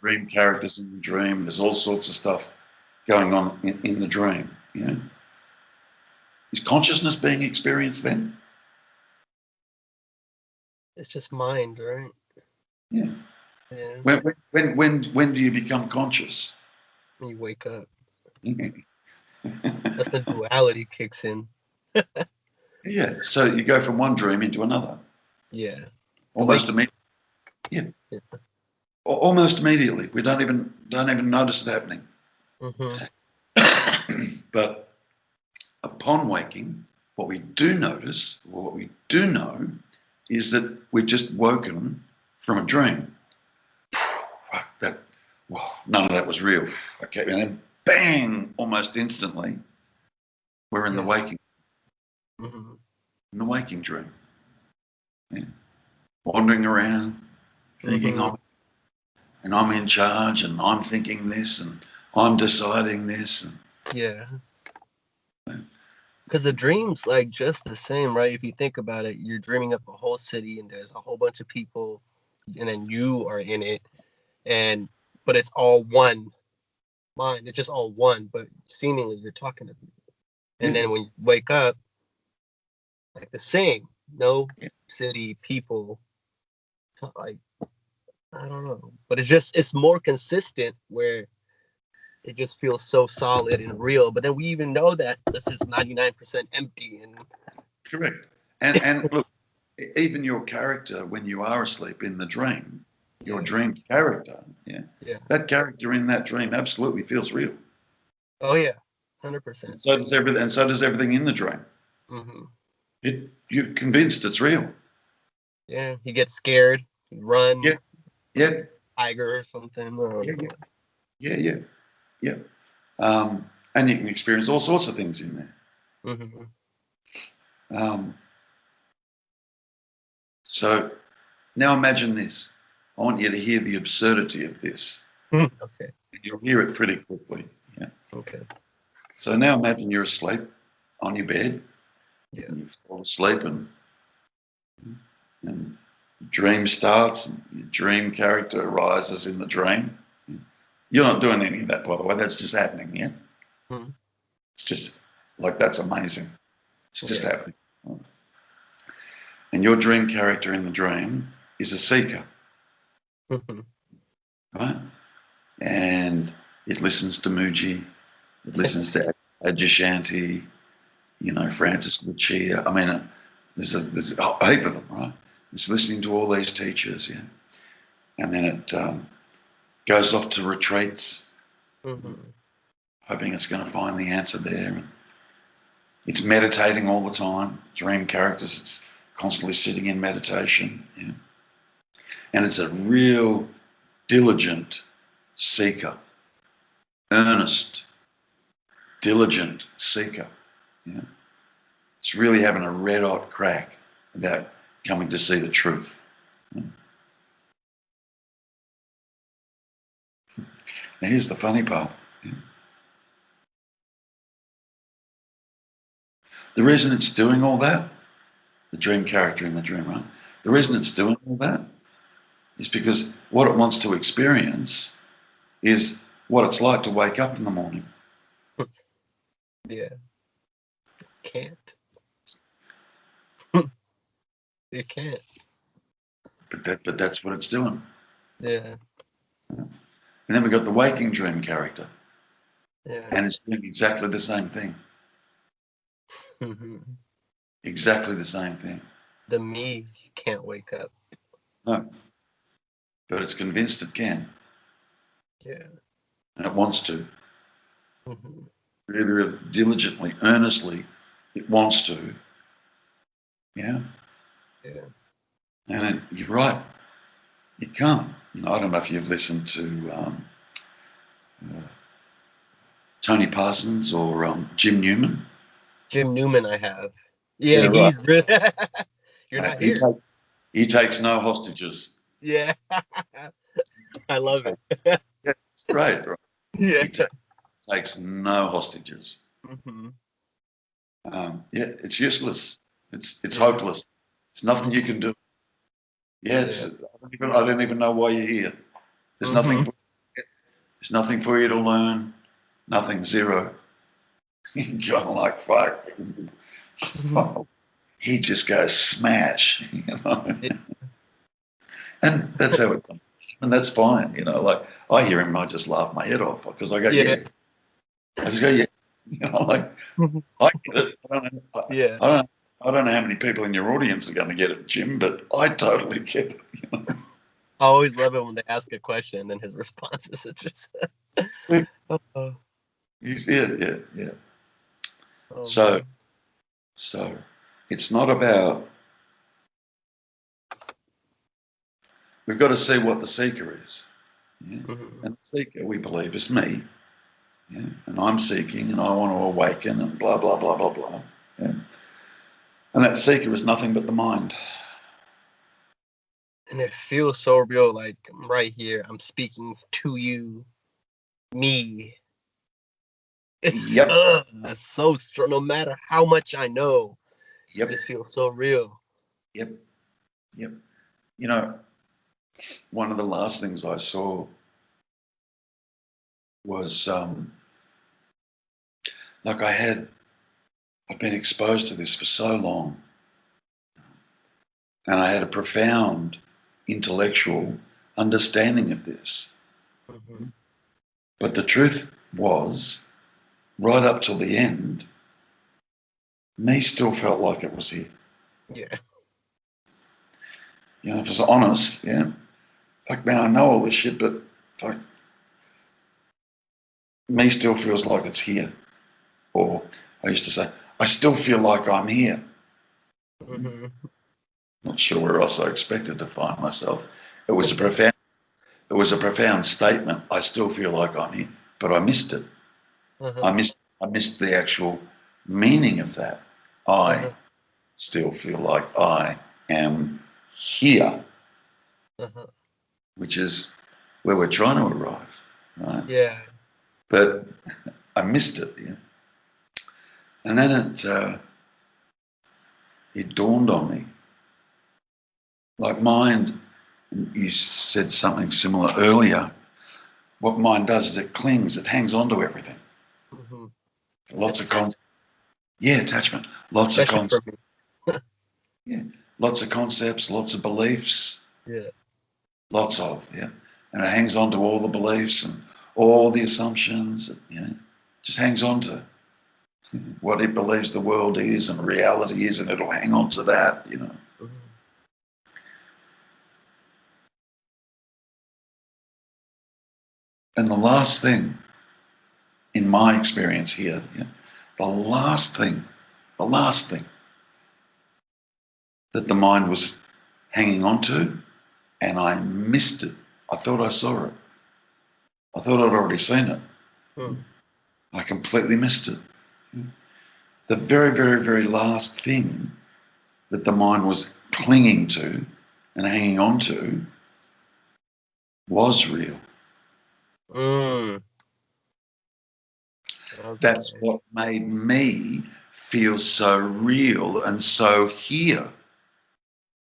B: dream characters in the dream. There's all sorts of stuff going on in the dream. Yeah, is consciousness being experienced then?
A: It's just mind, right?
B: Yeah.
A: Yeah.
B: When do you become conscious?
A: When you wake up, that's when duality kicks in.
B: Yeah. So you go from one dream into another
A: Yeah. The
B: almost
A: wake.
B: immediately. Yeah.
A: Yeah.
B: Almost immediately. We don't even notice it happening.
A: Hmm.
B: But upon waking, what we do notice, or what we do know, is that we've just woken from a dream. That, well, none of that was real. Okay, and then bang, almost instantly, we're
A: Yeah. Hmm.
B: in the waking dream, yeah. Wandering around, thinking
A: Hmm.
B: I'm in charge, and I'm thinking this, and I'm deciding this, and
A: Yeah. Because the dream's like just the same, right? If you think about it, you're dreaming up a whole city and there's a whole bunch of people and then you are in it and but it's all one mind. It's just all one, but seemingly you're talking to people. And
B: yeah,
A: then when you wake up, like the same. No
B: yeah,
A: city, people, like I don't know. But it's more consistent where it just feels so solid and real. But then we even know that this is 99% empty and
B: correct. And look, even your character when you are asleep in the dream, your
A: yeah,
B: dream character, yeah,
A: yeah.
B: that character in that dream absolutely feels real.
A: Oh yeah, 100%.
B: And so does everything in the dream.
A: Hmm.
B: You're convinced it's real.
A: Yeah, he gets scared, he
B: Yeah,
A: run like
B: yeah,
A: tiger or something. I don't
B: yeah,
A: know.
B: yeah, yeah, yeah. And you can experience all sorts of things in there.
A: Hmm.
B: Um, so now imagine this. I want you to hear the absurdity of this.
A: Okay.
B: hear it pretty quickly. Yeah.
A: Okay.
B: So now imagine you're asleep on your bed,
A: Yeah.
B: and you fall asleep, and dream starts, and your dream character arises in the dream. You're not doing any of that, by the way. That's just happening. Yeah.
A: Mhm.
B: It's just like that's amazing. It's just
A: Yeah.
B: happening. And your dream character in the dream is a seeker,
A: Mhm.
B: right? And it listens to Muji, it listens to Adyashanti, Francis Lucia. I mean, there's a heap of them, right? It's listening to all these teachers, yeah. And then it goes off to retreats,
A: Mhm.
B: hoping it's going to find the answer there. It's meditating all the time. Dream characters, it's constantly sitting in meditation, yeah. And it's a real diligent seeker, earnest, diligent seeker. Yeah. It's really having a red hot crack about coming to see the truth. Yeah. Now here's the funny part. Yeah. The reason it's doing all that, the dream character in the dream, right? The reason
A: Mhm.
B: it's doing all that is because what it wants to experience is what it's like to wake up in the morning.
A: Yeah. Can't. It can't.
B: But that's what it's doing.
A: Yeah.
B: And then we've got the waking dream character,
A: Yeah.
B: and it's doing exactly the same thing.
A: Mhm.
B: Exactly the same thing.
A: The me can't wake up.
B: No, but it's convinced it can,
A: Yeah.
B: and it wants to.
A: Mhm.
B: Really, really diligently, earnestly, it wants to. Yeah.
A: Yeah.
B: You're right, it can't. I don't know if you've listened to uh, Tony Parsons or Jim Newman.
A: Jim Newman, I have. Yeah,
B: Yeah, right.
A: he's really. You're
B: Mate,
A: not here.
B: he takes no hostages.
A: Yeah. I
B: He
A: love
B: takes,
A: it.
B: yeah, it's great, right?
A: Yeah.
B: He takes no hostages.
A: Mhm.
B: Yeah, it's useless. It's
A: Yeah.
B: hopeless. It's nothing you
A: Mhm.
B: can do. Yeah,
A: Yeah.
B: I don't even know why you're here. There's nothing.
A: Mhm.
B: There's nothing for you to learn. Nothing. Zero. You're going like fuck.
A: Mhm.
B: He just goes smash.
A: Yeah.
B: And that's how it comes. And that's fine. Like I hear him, I just laugh my head off because I go,
A: Yeah.
B: yeah. I just go, yeah. Like
A: Mhm.
B: I get it.
A: Yeah.
B: I don't. I don't know how many people in your audience are going to get it, Jim, but I totally get it.
A: I always love it when they ask a question and then his responses are just oh,
B: Yeah, yeah, yeah.
A: oh
B: So,
A: man.
B: so it's not about. We've got to see what the seeker is, yeah?
A: Mhm.
B: And the seeker, we believe, is me, yeah? And I'm seeking, and I want to awaken, and blah blah blah blah blah. Yeah? And that seeker is nothing but the mind.
A: And it feels so real, like I'm right here. I'm speaking to you, me.
B: Yep,
A: It's so strong. No matter how much I know,
B: yep,
A: it feels so real.
B: yep, yep. You know, one of the last things I saw was like I'd been exposed to this for so long, and I had a profound intellectual understanding of this.
A: Mhm.
B: But the truth was, right up till the end, me still felt like it was here.
A: Yeah.
B: If I was honest, yeah, like man, I know all this shit, but like me still feels like it's here. Or I used to say, I still feel like I'm here.
A: Mhm.
B: Not sure where else I expected to find myself. It was a
A: Mhm.
B: profound, it was a profound statement. I still feel like I'm here, but I missed it.
A: Uh-huh.
B: I missed the actual meaning of that. I
A: Uh-huh.
B: still feel like I am here,
A: Uh-huh.
B: which is where we're trying to arrive, right?
A: Yeah.
B: but I missed it. Yeah. And then it dawned on me, like mind. You said something similar earlier. What mind does is it clings, it hangs on to everything.
A: Mm-hmm.
B: Lots of
A: Attachment,
B: concepts. Yeah, attachment. Lots of
A: especially for
B: concepts.
A: me.
B: Yeah, lots of concepts, lots of beliefs,
A: Yeah.
B: lots of, yeah. And it hangs on to all the beliefs and all the assumptions, you know, just hangs on to what it believes the world is and reality is, and it'll hang on to that, you know.
A: Mm-hmm.
B: And the last thing, in my experience here, yeah, the last thing that the mind was hanging on to, and I missed it. I thought I saw it. I thought I'd already seen it.
A: Mm.
B: I completely missed it. The very, very, very last thing that the mind was clinging to and hanging on to was real.
A: Mm.
B: That's
A: Okay.
B: what made me feel so real and so here.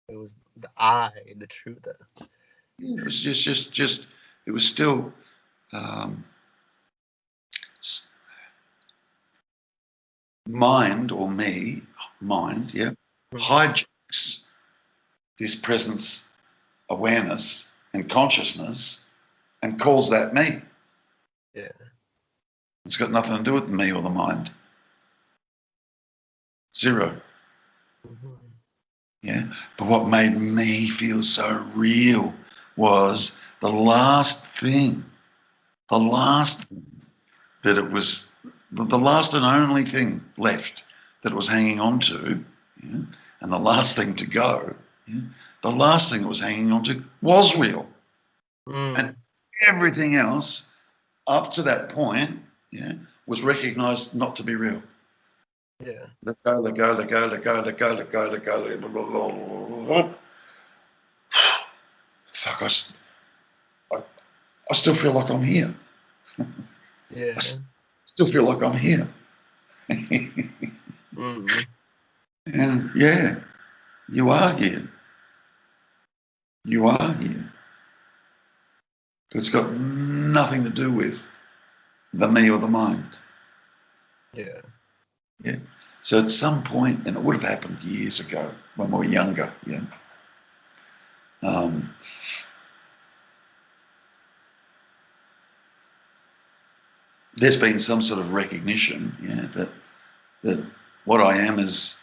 A: It was the I, the truth.
B: It was just. It was still um, mind or me, mind, yeah,
A: Mm.
B: hijacks this presence, awareness, and consciousness, and calls that me.
A: Yeah.
B: It's got nothing to do with me or the mind. Zero.
A: Mm-hmm.
B: Yeah. But what made me feel so real was the last that it was, the last and only thing left that it was hanging on to, yeah, and the last thing to go, yeah, the last thing it was hanging on to was real. And
A: Mm.
B: everything else up to that point, yeah, was recognized not to be real.
A: Yeah.
B: Let go, let go, let go, let go, let go, let go, let go, let go. Fuck, I still feel like I'm here. I
A: Yeah.
B: still feel like I'm here.
A: Mm.
B: And yeah, you are here. You are here. It's got nothing to do with the me or the mind.
A: Yeah.
B: Yeah. So at some point, and it would have happened years ago when we were younger, yeah, um, there's been some sort of recognition, yeah, that what I am is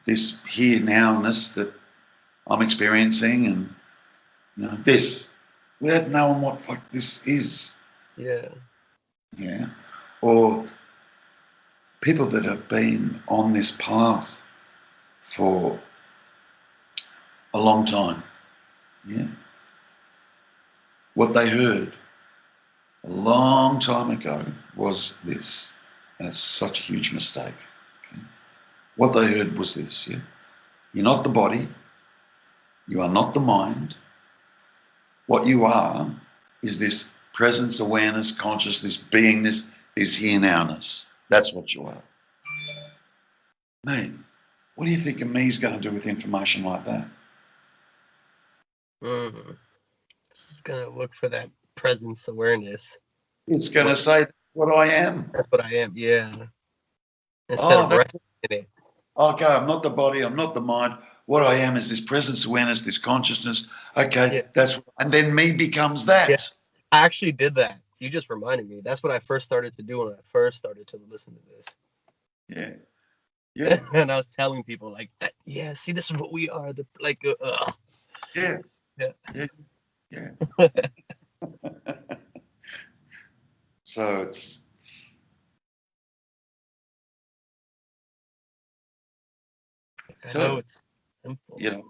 B: this here nowness that I'm experiencing, and you know this without knowing what fuck this is,
A: Yeah.
B: yeah, or people that have been on this path for a long time, yeah, what they heard a long time ago was this, and it's such a huge mistake. Okay? What they heard was this, yeah, you're not the body, you are not the mind. What you are is this presence, awareness, consciousness, beingness, this here nowness. That's what you are. Mate, what do you think a me's going to do with information like that?
A: Mm. It's gonna look for that presence awareness.
B: It's going
A: What
B: to say that's what I am.
A: that's what I am. Yeah. Instead
B: Oh,
A: of
B: that's
A: resting in it.
B: okay. I'm not the body. I'm not the mind. What I am is this presence, awareness, this consciousness.
A: Yeah.
B: Okay, and then me becomes
A: Yeah.
B: that.
A: I actually did that. You just reminded me. That's what I first started to do when I first started to listen to
B: Yeah,
A: this.
B: yeah,
A: And I was telling people like that. Yeah. See, this is what we are. The like.
B: yeah,
A: Yeah.
B: yeah, yeah. So it's
A: I know
B: so
A: it's simple.
B: you know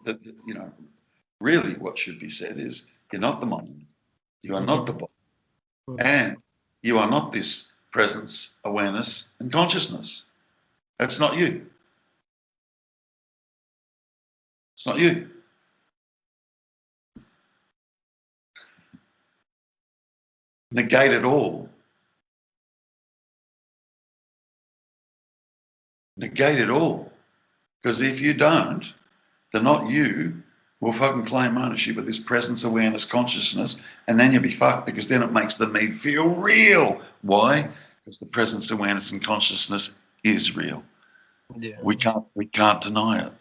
B: you know really what should be said is you're not the mind. You are not the
A: Mm-hmm.
B: body. And you are not this presence, awareness, and consciousness. That's not you. It's not you. Negate it all. negate it all. Because if you don't, then not you will fucking claim ownership of this presence awareness consciousness, and then you'll be fucked, because then it makes the me feel real. Why? Because the presence awareness and consciousness is real.
A: Yeah.
B: We can't deny it.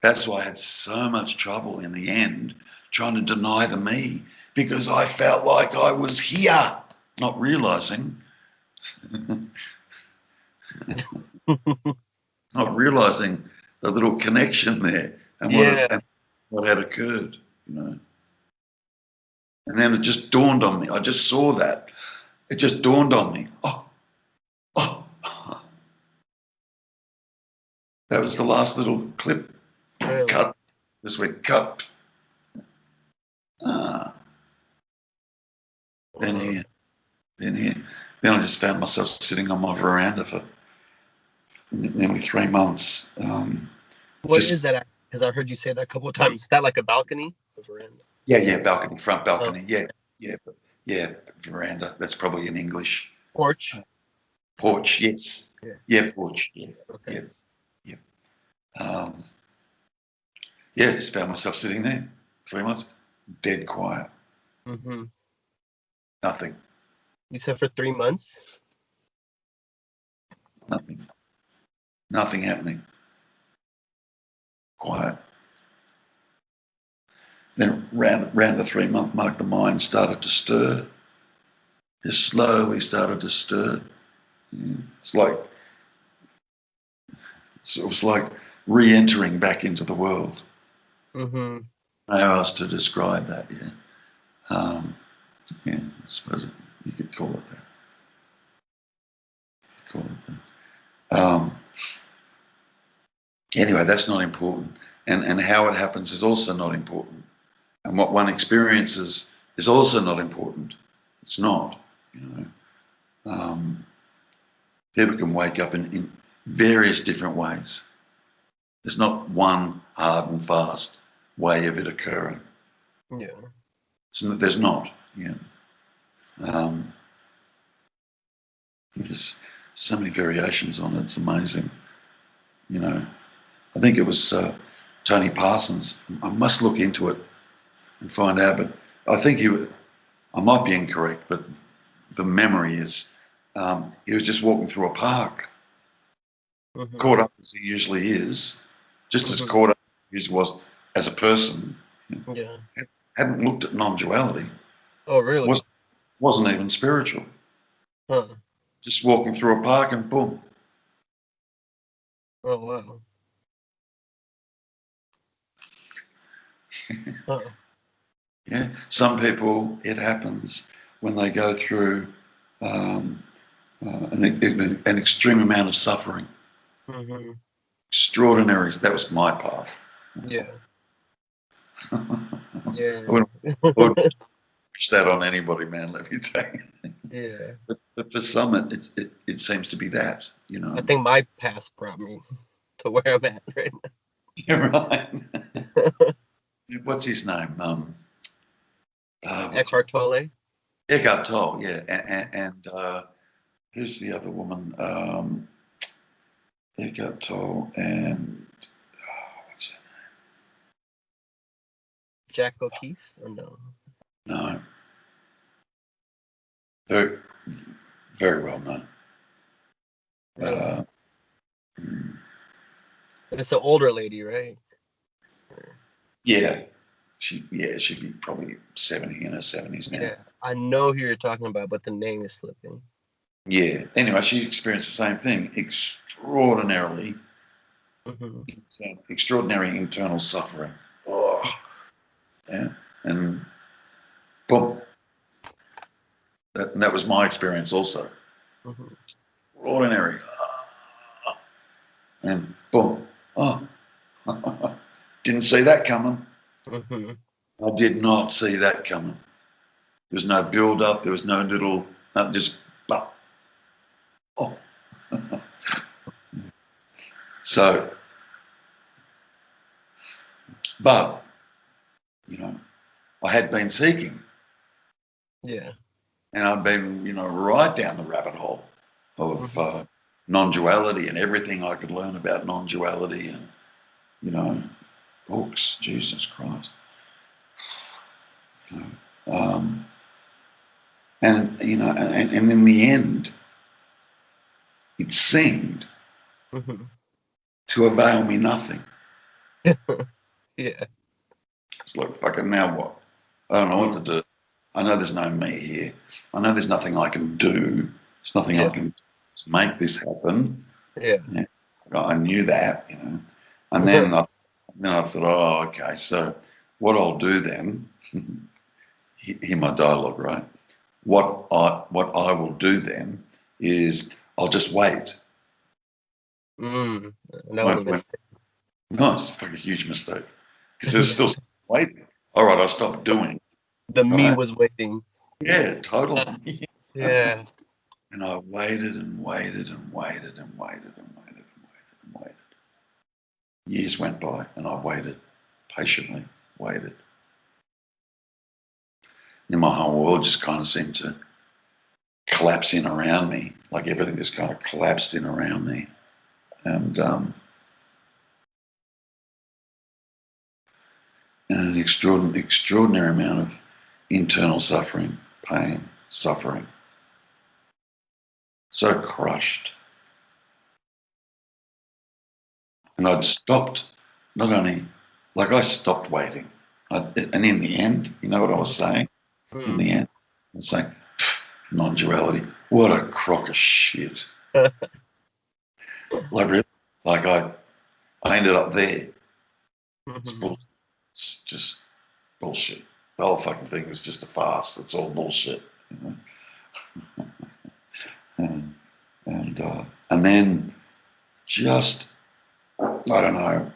B: That's why I had so much trouble in the end trying to deny the me, because I felt like I was here, not realizing, not realizing the little connection there and
A: Yeah.
B: what had occurred, you know. And then it just dawned on me. I just saw that. It just dawned on me. Oh, that was the last little clip.
A: Really.
B: Cut. This week, cut. Ah, then
A: Wow.
B: here, then here. Then I just found myself sitting on my veranda for nearly 3 months.
A: What is
B: Just
A: that? Because I heard you say that a couple of times. Is that like a balcony? A veranda?
B: yeah, balcony, front
A: Oh,
B: balcony. Yeah, yeah, veranda. That's probably in English.
A: porch.
B: Porch. Yes.
A: Yeah.
B: Yeah, porch. Yeah,
A: Okay.
B: yeah, yeah. Um, yeah, just found myself sitting there. 3 months, dead quiet.
A: Mm-hmm.
B: Nothing.
A: You said for 3 months?
B: Nothing. Nothing happening. Quiet. Then round the 3 month mark, the mind started to stir. Just slowly started to stir. It's like it was like re-entering back into the world.
A: Mm-hmm.
B: How else to describe that? Yeah. Yeah, I suppose you could call it that. Call it that. Anyway, that's not important, and how it happens is also not important, and what one experiences is also not important. It's not, you know. People can wake up in various different ways. There's not one hard and fast way of it occurring.
A: Yeah.
B: There's not. Yeah. Um, there's so many variations on it. It's amazing. You know, I think it was Tony Parsons. I must look into it and find out. But I think I might be incorrect, but the memory is he was just walking through a park,
A: Mm-hmm.
B: caught up as he usually is, just as
A: Mm-hmm.
B: caught up as he was as a person.
A: Yeah.
B: Hadn't looked at non-duality.
A: Oh, really?
B: Wasn't even spiritual.
A: Huh.
B: Just walking through a park and boom.
A: Oh, wow. Huh.
B: Yeah. Some people, it happens when they go through um, an extreme amount of suffering.
A: Mm-hmm.
B: Extraordinary. That was my path.
A: Yeah.
B: I
A: Yeah.
B: wouldn't push that on anybody, man. Let me tell you.
A: Yeah.
B: But for some, it seems to be that, you
A: I
B: know.
A: think my past brought me to where I'm at right
B: You're right.
A: now.
B: What's his name? What's
A: Eckhart Tolle.
B: Eckhart Tolle? Yeah, and who's the other woman? Eckhart Tolle and what's her
A: Jack O'Keefe? Or no?
B: name? No, very very well known.
A: Really?
B: Uh, mm,
A: It's an older lady, right?
B: yeah, she'd be probably 70 in her 70s now.
A: Yeah. I know who you're talking about, but the name is slipping.
B: Yeah. Anyway, she experienced the same thing.
A: Mm-hmm.
B: Extraordinary internal suffering. Oh, yeah. And boom. That was my experience also.
A: Mm-hmm.
B: Extraordinary. And boom. Oh, didn't see that coming.
A: Mm-hmm.
B: I did not see that coming. There was no build up. There was no little, just, but, oh. So, but, you know, I had been seeking
A: Yeah.
B: and I'd been, right down the rabbit hole of
A: Mm-hmm.
B: non-duality and everything I could learn about non-duality and, books, Jesus Christ. Um, and in the end, it seemed
A: Mhm.
B: to avail me nothing.
A: Yeah.
B: It's like, fucking now what? I don't know what to
A: Mm.
B: do. I know there's no me here. I know there's nothing I can do. There's nothing I
A: Yeah.
B: can do to make this happen.
A: Yeah.
B: Yeah, I knew that. And then I thought, oh, okay, so what I'll do then, hear my dialogue, right? What I will do then is I'll just wait.
A: Mm. That was
B: When,
A: a
B: when
A: mistake.
B: no, it's a fucking huge mistake because there's still waiting. All right, I'll stop doing.
A: The me
B: Right?
A: was waiting.
B: Yeah, totally.
A: Yeah.
B: And I waited and waited and waited and waited and waited and waited and waited. Years went by and I waited patiently, waited. And my whole world just kind of seemed to collapse in around me, like everything just kind of collapsed in around me. And an extraordinary amount of internal suffering, pain, suffering. So crushed. And I'd stopped, not only, like I stopped waiting. And in the end, you know what I was saying? In
A: Mm.
B: the end, I was saying, non-duality, what a crock of shit. Like, really? Like, I ended up there. It's,
A: Mhm.
B: bull, it's just bullshit. The whole fucking thing is just a farce. It's all bullshit. You know? And then just, I don't know,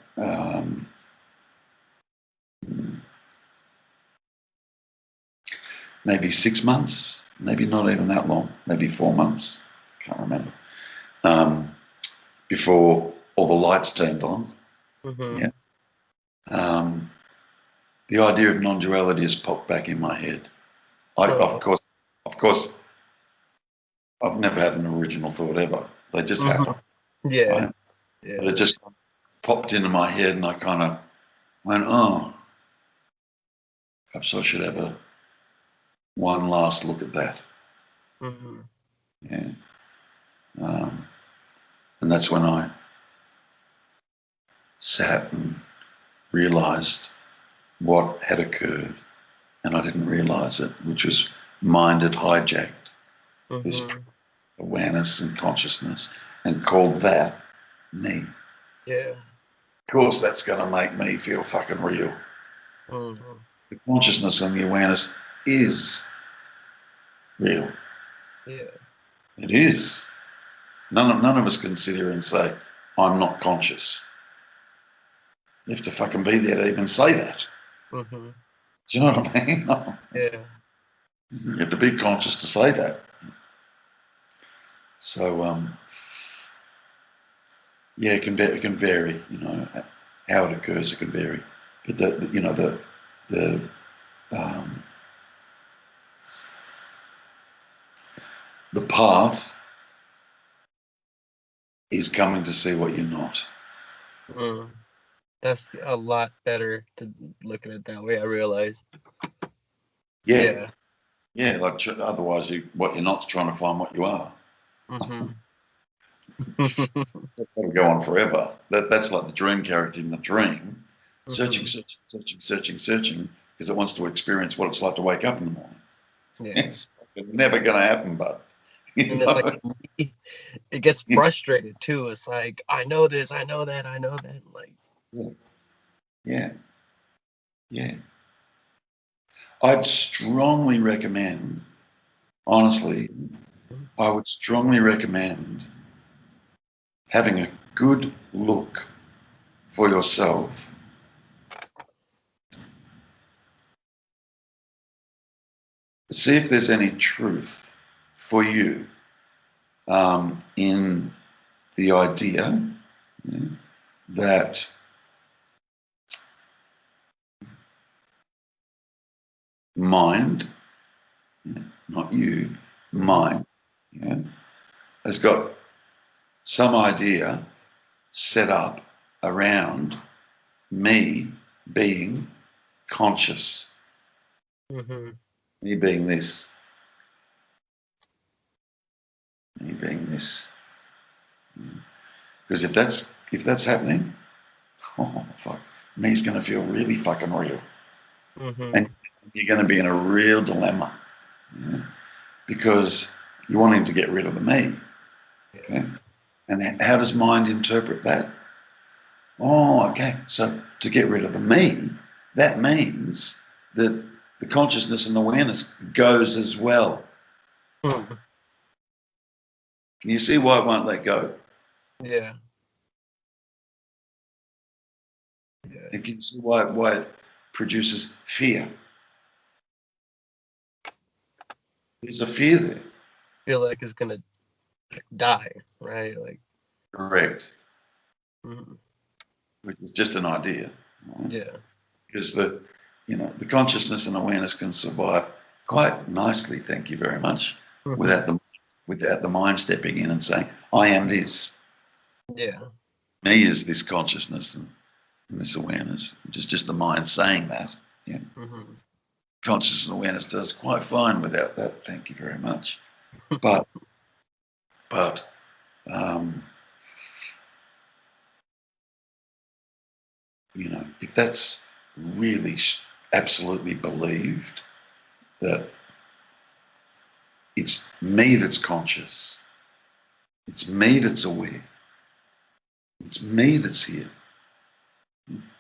B: maybe 6 months, maybe not even that long, maybe 4 months, can't remember, um, before all the lights turned on.
A: Mhm.
B: Yeah. Um, the idea of non-duality has popped back in my head.
A: Oh.
B: Of course, I've never had an original thought ever. They just happen,
A: Mhm. Yeah.
B: right? But
A: Yeah.
B: it just popped into my head, and I kind of went, "Oh, perhaps I should have one last look at that."
A: Mhm.
B: Yeah. Um, and that's when I sat and realised what had occurred, and I didn't realise it, which was mind had hijacked this
A: Mhm.
B: awareness and consciousness and called that me.
A: Yeah.
B: Of course, that's going to make me feel fucking real.
A: Mhm.
B: The consciousness and the awareness is real.
A: Yeah.
B: It is. None of us can sit here and say, I'm not conscious. You have to fucking be there to even say that.
A: Mhm.
B: Do you know what I mean?
A: Yeah.
B: You have to be conscious to say that. So, yeah, it can vary. How it occurs, it can vary. But the um, the path is coming to see what you're not.
A: Mm. That's a lot better to look at it that way, I realized.
B: Yeah,
A: Yeah.
B: yeah. Like otherwise, what you're not is trying to find what you are.
A: Mhm.
B: That'll go on forever. That's like the dream character in the dream, searching,
A: Mhm.
B: searching, searching, searching, searching, because it wants to experience what it's like to wake up in the morning.
A: Yeah.
B: It's never going to happen, but you
A: And it's like
B: know.
A: it gets frustrated too. It's like, I know this, I know that, I know that. Like,
B: Yeah, yeah, yeah. I'd strongly recommend, honestly, I would strongly recommend having a good look for yourself. See if there's any truth for you in the idea, yeah, that mind, yeah, not you,
A: mhm.
B: mind, yeah, has got some idea set up around me being conscious,
A: Mm-hmm.
B: me being this, me being this. Because if that's happening, oh fuck, me's going to feel really fucking real,
A: Mm-hmm.
B: and you're going to be in a real dilemma, you know, because you want him to get rid of the me.
A: Yeah.
B: Okay, and how does mind interpret that? Oh, okay. So to get rid of the me, that means that the consciousness and awareness goes as well.
A: Mm.
B: Can you see why it won't let go?
A: Yeah. Yeah.
B: And can you see why it produces fear? There's a fear there.
A: Feel like it's gonna die, right? Like,
B: Correct.
A: mm,
B: Which is just an idea. Right?
A: yeah.
B: Because the consciousness and awareness can survive quite nicely, thank you very much,
A: Mm-hmm.
B: without the mind stepping in and saying, I am this.
A: Yeah.
B: Me is this consciousness and this awareness, which is just the mind saying that. Yeah.
A: Mm-hmm.
B: Consciousness and awareness does quite fine without that. Thank you very much. But but um, if that's really absolutely believed that it's me that's conscious, it's me that's aware, it's me that's here,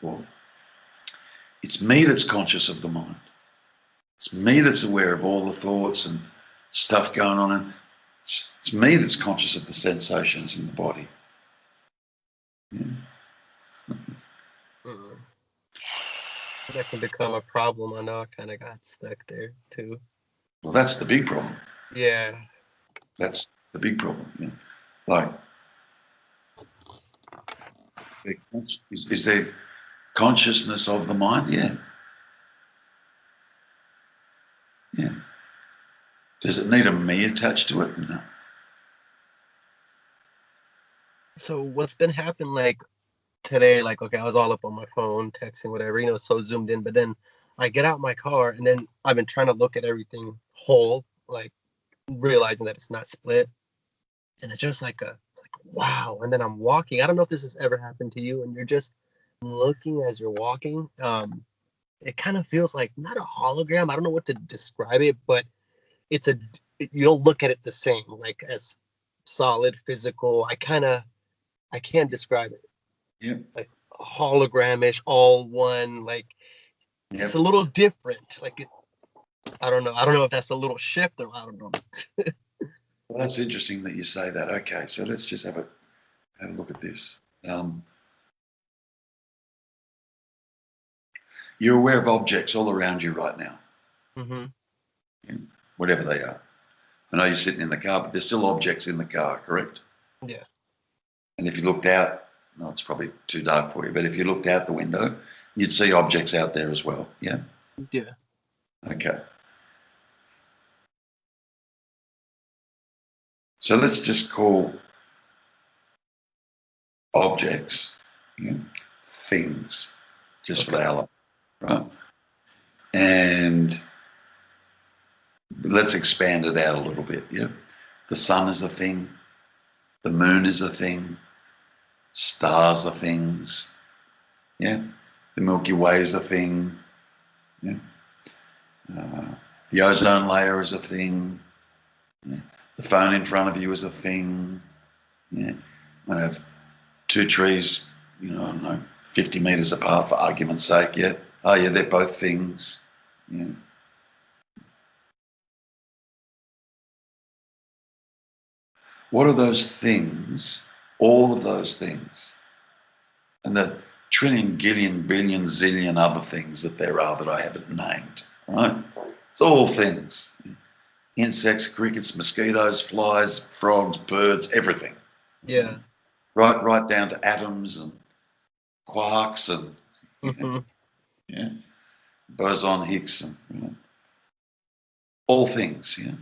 B: or it's me that's conscious of the mind, it's me that's aware of all the thoughts and stuff going on, and it's me that's conscious of the sensations in the body. Yeah.
A: Mm. That can become a problem. I know I kind of got stuck there too.
B: Well, that's the big problem.
A: Yeah.
B: That's the big problem. Like, is there consciousness of the mind? Yeah. Yeah. Does it need a me attached to it? No.
A: So what's been happening like today? Like, okay, I was all up on my phone, texting, whatever, so zoomed in. But then I get out my car, and then I've been trying to look at everything whole, like realizing that it's not split. And it's like wow. And then I'm walking. I don't know if this has ever happened to you, and you're just looking as you're walking. It kind of feels like not a hologram. I don't know what to describe it, but it's a you don't look at it the same, like as solid physical. I can't describe it.
B: Yep.
A: Like hologramish, all one. Like it's a
B: Yep.
A: little different. Like I don't know. I don't know if that's a little shift or I don't know.
B: Well, that's interesting that you say that. Okay, so let's just have a look at this. You're aware of objects all around you right now,
A: Mm-hmm.
B: yeah, whatever they are. I know you're sitting in the car, but there's still objects in the car, correct?
A: Yeah.
B: And if you looked out, no, it's probably too dark for you, but if you looked out the window, you'd see objects out there as well. Yeah.
A: Yeah.
B: Okay. So let's just call objects, yeah, things, just for the
A: Okay.
B: hell of it, right? And let's expand it out a little bit. Yeah. The sun is a thing. The moon is a thing. Stars are things. Yeah. The Milky Way is a thing. Yeah. Uh, the ozone layer is a thing. Yeah. The phone in front of you is a thing. Yeah. I have two trees, I don't know, 50 metres apart for argument's sake. Yeah. Oh, yeah, they're both things. Yeah. What are those things? All of those things. And the trillion, gillion, billion, zillion other things that there are that I haven't named, right? It's all things. Insects, crickets, mosquitoes, flies, frogs, birds, everything.
A: Yeah.
B: Right down to atoms and quarks and
A: Mm-hmm.
B: yeah, boson Higgs and all things. Yeah.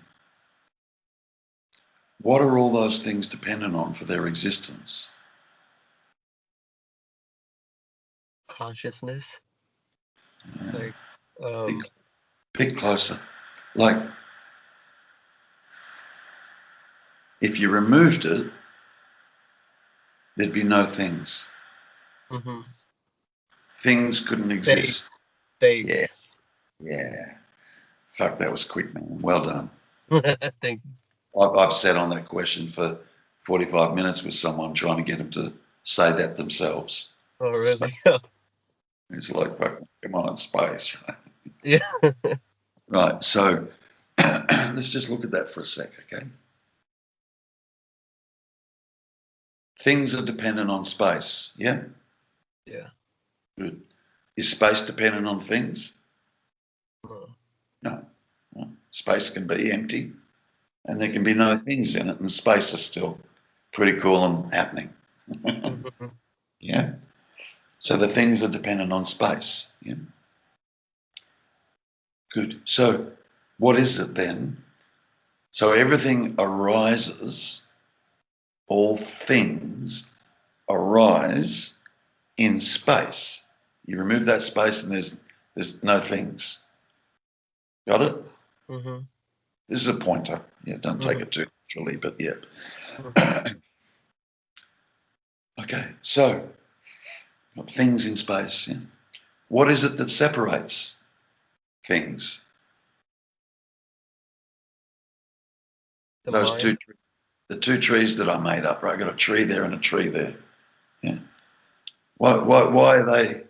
B: What are all those things dependent on for their existence?
A: Consciousness, like,
B: Bit, bit closer. Like, if you removed it, there'd be no things.
A: mm-hmm.
B: Things couldn't exist.
A: Space,
B: Yeah,
A: space.
B: yeah. Fuck, that was quick, man. Well done.
A: Thank
B: I've sat on that question for 45 minutes with someone trying to get them to say that themselves.
A: Oh,
B: So
A: really?
B: it's like, fuck, come on, space.
A: Yeah.
B: Right, so let's just look at that for a sec, okay? Things are dependent on space, yeah?
A: Yeah.
B: Good. Is space dependent on things?
A: Uh,
B: No. No. Space can be empty and there can be no things in it, and space is still pretty cool and happening.
A: mhm.
B: Yeah? So the things are dependent on space, yeah? Good. So what is it then? So everything arises, all things arise in space. You remove that space and there's no things. Got it?
A: Mhm.
B: This is a pointer. Yeah, don't take
A: Mhm.
B: it too literally, but yeah.
A: Mhm.
B: Okay, so things in space. Yeah. What is it that separates things?
A: The
B: Those two,
A: mind,
B: the two trees that I made up. Right, I got a tree there and a tree there. Yeah. Why are they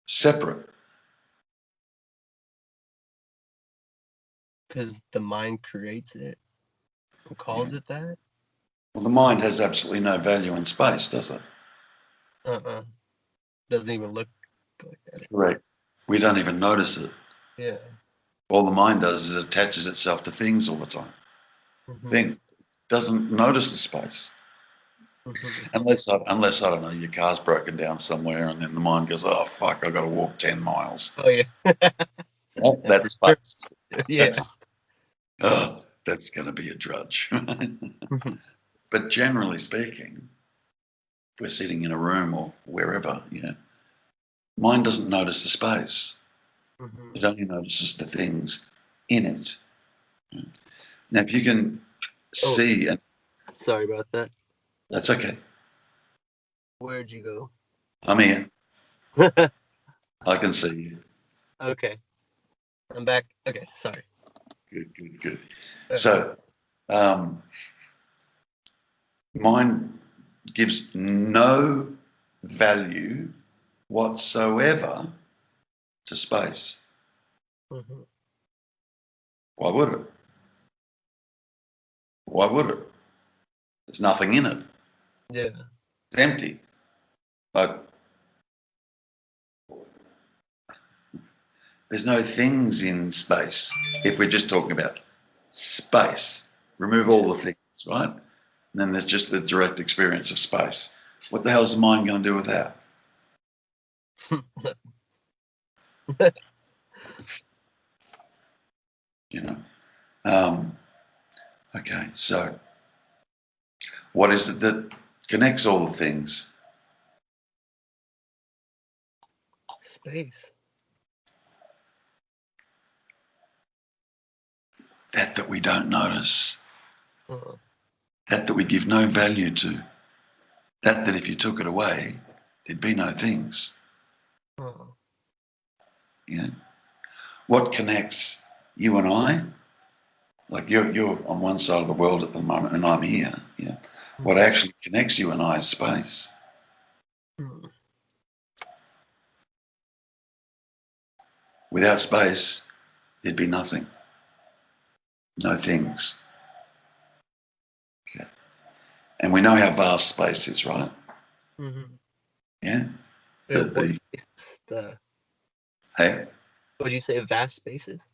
B: separate?
A: because the mind creates it and
B: Yeah.
A: calls it that.
B: Well, the mind has absolutely no value in space, does it?
A: Uh-uh. Doesn't even look like that.
B: Correct. We don't even notice it.
A: Yeah.
B: All the mind does is attaches itself to things all the time.
A: Mhm.
B: Things doesn't notice the space.
A: Mhm.
B: Unless I don't know, your car's broken down somewhere and then the mind goes, oh fuck, I've got to walk 10 miles.
A: Oh yeah.
B: Well,
A: For
B: that's
A: sure.
B: space.
A: Yeah.
B: That's that's gonna be a drudge.
A: Mhm.
B: But generally speaking, if we're sitting in a room or wherever, you know, mind doesn't notice the space.
A: Mhm.
B: It only notices the things in it. Now if you can
A: Oh,
B: see, and
A: sorry about that.
B: that's okay.
A: Where'd you go?
B: I'm here. I can see you.
A: Okay, I'm back. Okay, sorry.
B: Good, good, good.
A: Okay.
B: So um, mind gives no value whatsoever to space.
A: Mhm.
B: Why would it? Why would it? There's nothing in it.
A: Yeah.
B: It's empty. Like there's no things in space. If we're just talking about space, remove
A: Yeah.
B: all the things, right? And then there's just the direct experience of space. What the hell's the mind going to do with that? You know. Um, okay, so what is it that connects all the things?
A: Space.
B: That we don't notice.
A: Uh,
B: That we give no value to. That if you took it away, there'd be no things.
A: uh,
B: You know. What connects you and I? Like you're on one side of the world at the moment, and I'm here. Yeah. What
A: mhm.
B: actually connects you and I is space.
A: Mhm.
B: Without space, there'd be nothing, no things. Okay. And we know how vast space is, right?
A: Mhm.
B: Yeah.
A: Yeah, what
B: The
A: spaces? The
B: hey,
A: would you say vast spaces?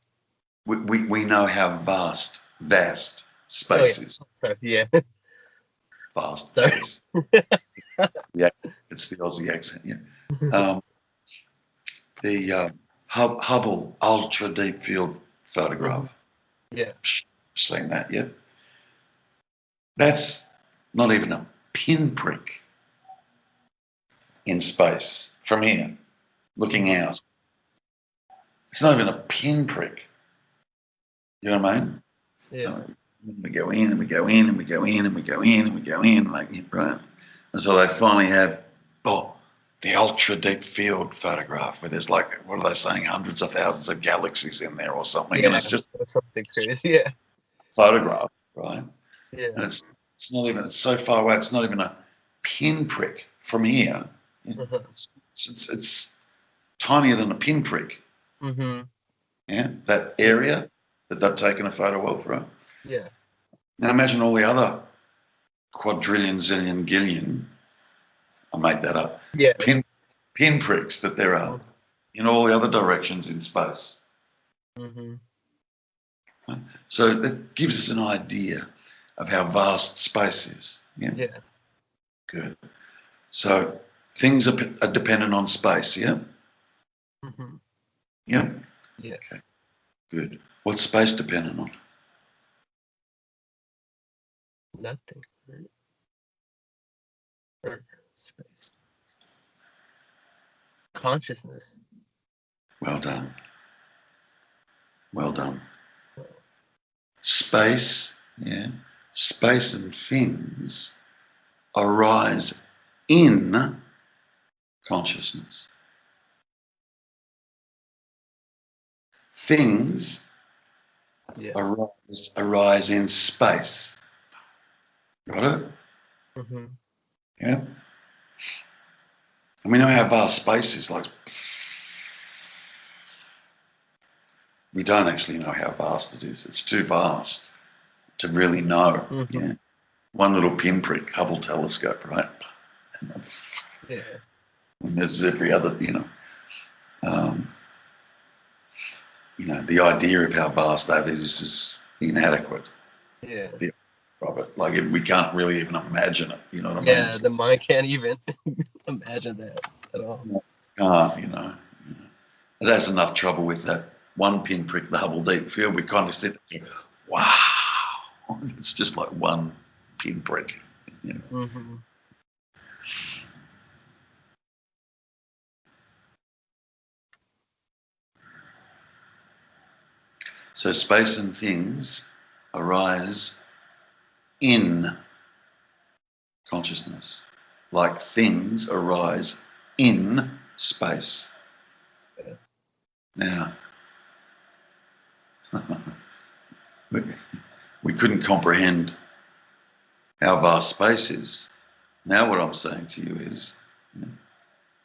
B: we know how vast
A: Oh yeah.
B: space is.
A: Sorry. Yeah.
B: Vast
A: Sorry.
B: space. Yeah, it's the Aussie accent. Yeah. Um, the Hubble Ultra Deep Field
A: Mhm.
B: Photograph.
A: Yeah.
B: Seen that? Yeah. That's not even a pinprick in space from here, looking out. It's not even a pinprick. You know what I mean?
A: Yeah.
B: We go in and we go in and we go in and we go in and we go in, like, right? And so they finally have, the ultra deep field photograph where there's like, what are they saying, hundreds of thousands of galaxies in there or something. And
A: Yeah.
B: it's just
A: That's something crazy. Yeah.
B: a photograph, right?
A: Yeah.
B: And it's not even, it's so far away, it's not even a pinprick from here.
A: Uh-huh.
B: It's tinier than a pinprick.
A: Mm-hmm.
B: Yeah, that
A: Yeah.
B: area that they've taken a photo of, right?
A: Yeah.
B: Now imagine all the other quadrillion, zillion, gillion, I made that up,
A: Yeah.
B: pinpricks that there are in all the other directions in space.
A: Mm-hmm.
B: So that gives us an idea of how vast space is. Yeah,
A: Yeah.
B: good. So things are dependent on space. Yeah,
A: Mm-hmm.
B: yeah. Okay,
A: Yes.
B: good. What's space dependent on?
A: Nothing. Right? Or space. Consciousness.
B: Well done. Well done.
A: Oh,
B: Space, yeah. Space and things arise in consciousness. Things
A: yeah.
B: arise in space. Got it?
A: Mm-hmm.
B: Yeah. And we know how vast space is. Like, we don't actually know how vast it is. It's too vast to really know.
A: Mm-hmm.
B: Yeah. One little pinprick, Hubble telescope, right?
A: Yeah.
B: And there's every other, um, the idea of how vast that is inadequate.
A: Yeah.
B: The of it, like we can't really even imagine it. You know what I mean?
A: Yeah. The mind can't even imagine that at all.
B: Can't, It has enough trouble with that one pinprick, the Hubble Deep Field. We kind of sit there, wow, it's just like one pinprick. You know.
A: Mm-hmm.
B: So space and things arise in consciousness, like things arise in space.
A: Yeah.
B: Now, we, we couldn't comprehend how vast space is. Now, what I'm saying to you is,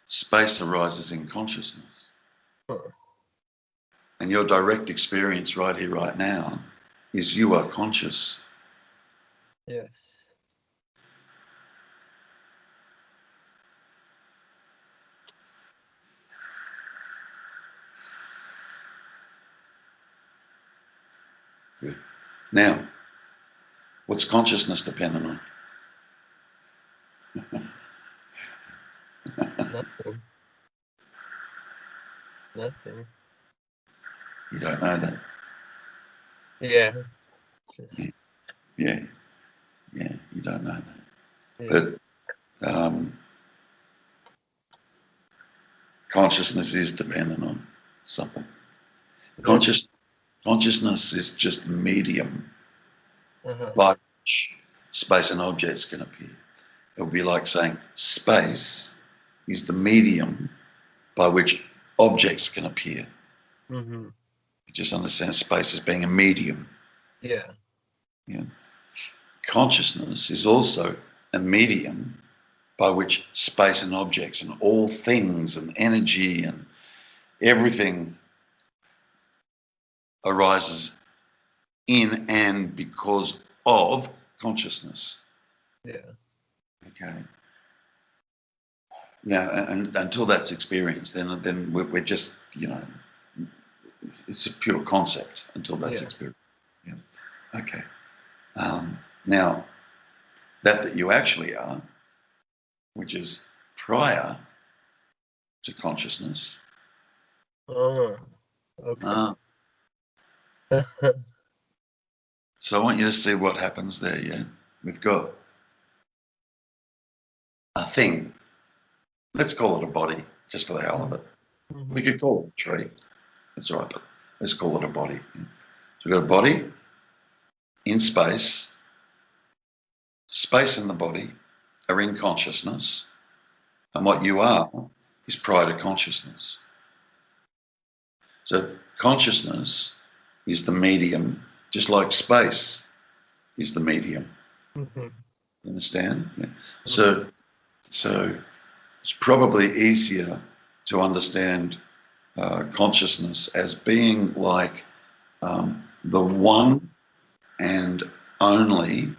B: space arises in consciousness.
A: Huh.
B: And your direct experience right here, right now, is you are conscious.
A: Yes.
B: Good. Now, what's consciousness dependent on?
A: Nothing. Nothing.
B: You don't know that.
A: Yeah.
B: Yeah,
A: Just
B: yeah, yeah, you don't know that.
A: yeah.
B: But consciousness is dependent on something.
A: Yep.
B: Conscious Consciousness is just a medium
A: Uh-huh.
B: by which space and objects can appear. It would be like saying space is the medium by which objects can appear.
A: Mm-hmm.
B: You just understand space as being a medium.
A: Yeah.
B: Yeah. Consciousness is also a medium by which space and objects and all things and energy and everything arises in and because of consciousness.
A: Yeah.
B: Okay. Now, and until that's experienced, then we're just, it's a pure concept until that's
A: Yeah.
B: experienced. Yeah. Okay. Now, that you actually are, which is prior to consciousness.
A: Oh. Okay.
B: Uh, so I want you to see what happens there. Yeah. we've got a thing. Let's call it a body, just for the hell of it. We could call it a tree. That's all right, but let's call it a body. So we've got a body in space. Space and the body are in consciousness, and what you are is prior to consciousness. So consciousness is the medium, just like space is the medium.
A: Mm-hmm.
B: You understand? Yeah.
A: Mm-hmm.
B: So it's probably easier to understand consciousness as being like the one and only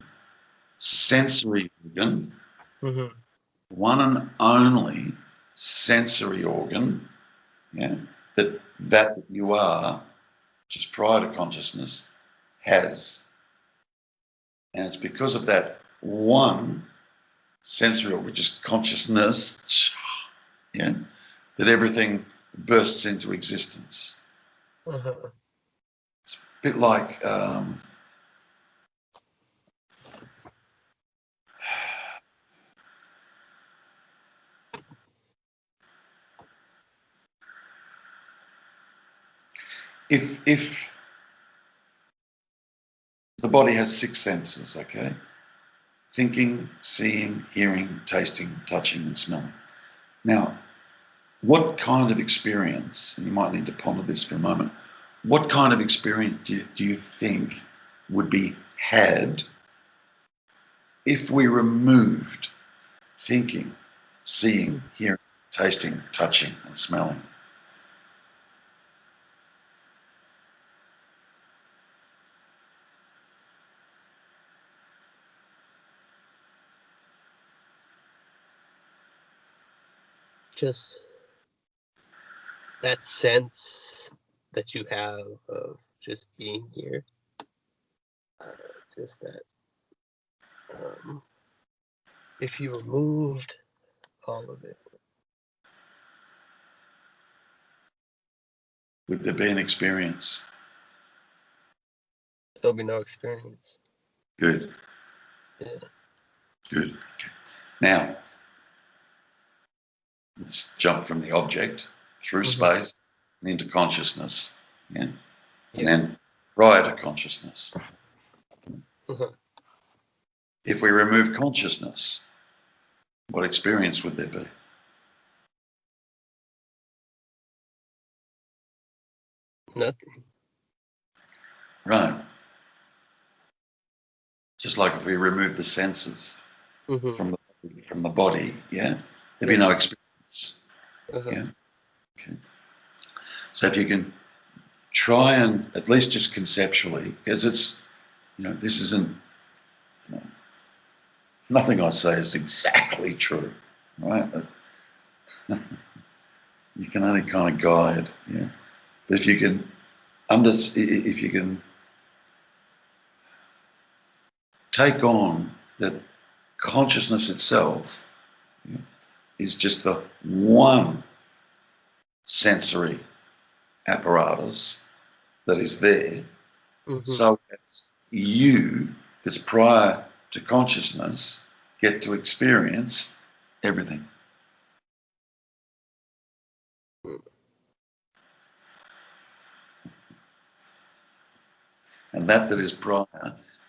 B: sensory organ,
A: Mm-hmm.
B: one and only sensory organ, yeah, that you are, just prior to consciousness, has. And it's because of that one sensory organ, which is consciousness, yeah, that everything bursts into existence.
A: Uh-huh.
B: It's a bit like if the body has six senses, okay? Thinking, seeing, hearing, tasting, touching, and smelling. Now, what kind of experience, and you might need to ponder this for a moment, what kind of experience do you think would be had if we removed thinking, seeing, hearing, tasting, touching, and smelling?
A: Just that sense that you have of just being here. Uh, just that. Um, if you removed all of it,
B: Would there be an experience?
A: there'll be no experience.
B: Good,
A: Yeah.
B: good. Okay. Now, let's jump from the object through
A: Mm-hmm.
B: space and into consciousness, yeah? And
A: Yeah.
B: then prior to consciousness.
A: Uh-huh.
B: If we remove consciousness, what experience would there be?
A: Nothing.
B: Right. Just like if we remove the senses
A: Mm-hmm.
B: from the body, yeah, there'd be
A: Yeah.
B: no experience.
A: Uh-huh.
B: Yeah. Okay. So if you can try and at least just conceptually, because it's this isn't you know, nothing I say is exactly true, right? You can only kind of guide, yeah. But if you can if you can take on that consciousness itself, yeah, is just the one sensory apparatus that is there,
A: Mm-hmm.
B: so as you, that's prior to consciousness, get to experience everything. And that is prior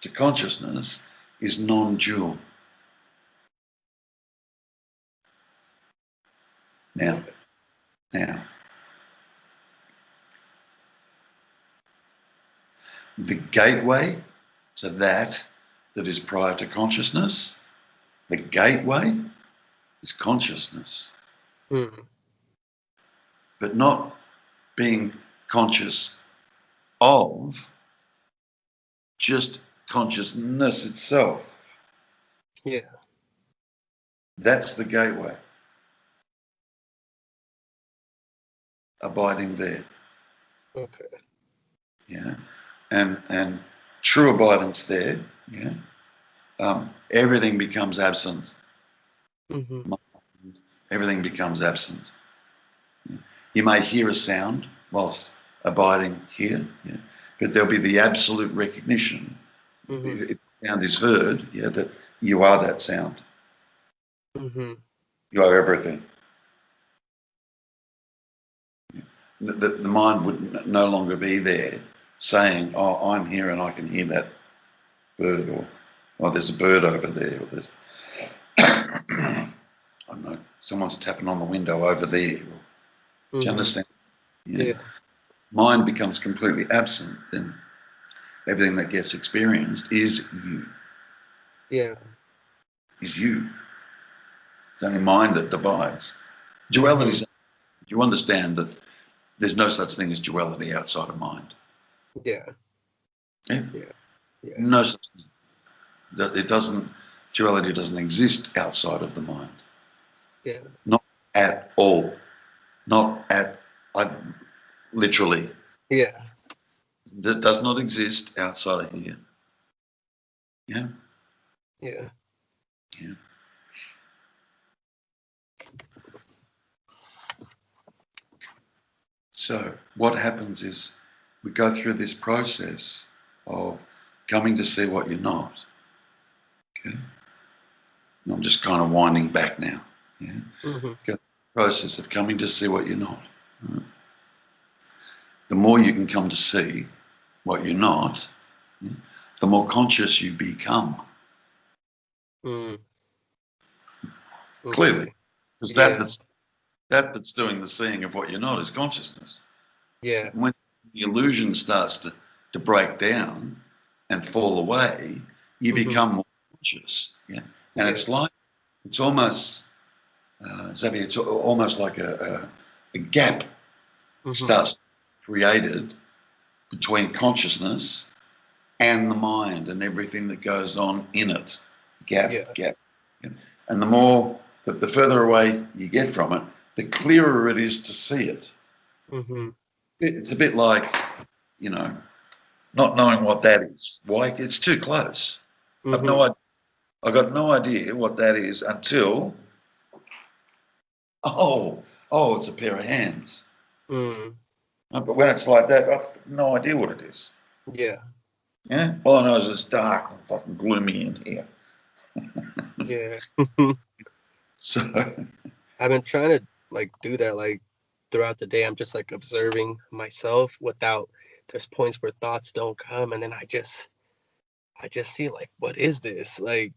B: to consciousness is non-dual. Now,
A: Okay.
B: now, the gateway to that is prior to consciousness, the gateway is consciousness,
A: Mm-hmm.
B: but not being conscious of just consciousness itself.
A: Yeah.
B: That's the gateway, abiding there.
A: Okay.
B: Yeah, and true abidance there. Yeah, everything becomes absent.
A: Mm-hmm.
B: Everything becomes absent. You may hear a sound whilst abiding here, yeah, but there'll be the absolute recognition.
A: Mm-hmm.
B: sound is heard, yeah, that you are that sound.
A: Mm-hmm.
B: You are everything. The mind would no longer be there saying, oh, I'm here and I can hear that bird, or oh, there's a bird over there, or there's, I don't know, someone's tapping on the window over there. Do you
A: Mm-hmm.
B: understand? Yeah.
A: Yeah.
B: Mind becomes completely absent, then everything that gets experienced is you,
A: Yeah.
B: is you. It's only mind that divides. Duality
A: Mm-hmm.
B: is, you understand that there's no such thing as duality outside of mind.
A: Yeah.
B: Yeah?
A: Yeah. Yeah.
B: No such thing. That it doesn't, duality doesn't exist outside of the mind.
A: Yeah.
B: Not at all. Not at, like, literally.
A: Yeah.
B: That does not exist outside of here. Yeah?
A: Yeah.
B: Yeah. So what happens is we go through this process of coming to see what you're not. Okay? And I'm just kind of winding back now. Yeah?
A: Mm-hmm.
B: Go through the process of coming to see what you're not. Right? The more you can come to see what you're not, yeah, the more conscious you become.
A: Mm.
B: Clearly.
A: Okay.
B: Because
A: Yeah.
B: that's doing the seeing of what you're not is consciousness.
A: Yeah.
B: And when the illusion starts to break down and fall away, you
A: Mm-hmm.
B: become more conscious. Yeah? And
A: Yeah.
B: it's like, it's almost, Zabi, it's almost like a gap
A: Mm-hmm.
B: starts created between consciousness and the mind and everything that goes on in it. Gap,
A: Yeah.
B: gap. Yeah? And the more, the further away you get from it, the clearer it is to see it.
A: Mm-hmm.
B: It's a bit like, you know, not knowing what that is. Why? It's too close. I've no
A: Mm-hmm.
B: idea. I got no idea what that is until, oh, oh, it's a pair of hands.
A: Mm.
B: But when it's like that, I've no idea what it is.
A: Yeah.
B: Yeah. All I know is it's dark and fucking gloomy in here.
A: Yeah.
B: So
A: I've been trying to like do that like throughout the day. I'm just like observing myself without there's points where thoughts don't come and then I just see like what is this? Like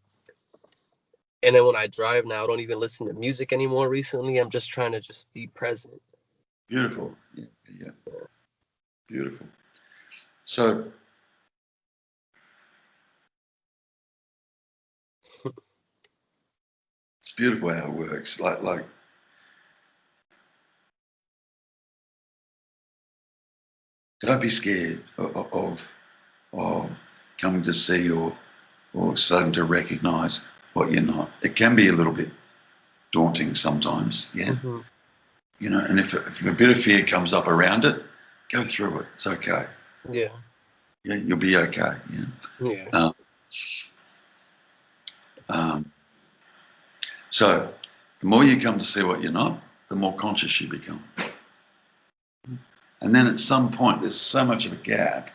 A: and then when I drive now I don't even listen to music anymore recently. I'm just trying to just be present.
B: beautiful. Yeah, yeah, beautiful. So it's beautiful how it works. Like don't be scared of coming to see or starting to recognize what you're not. It can be a little bit daunting sometimes, yeah.
A: Mm-hmm.
B: You know, and if a bit of fear comes up around it, go through it. It's okay.
A: Yeah.
B: Yeah, you'll be okay. Yeah.
A: Yeah.
B: Um, um, so the more you come to see what you're not, the more conscious you become. And then at some point, there's so much of a gap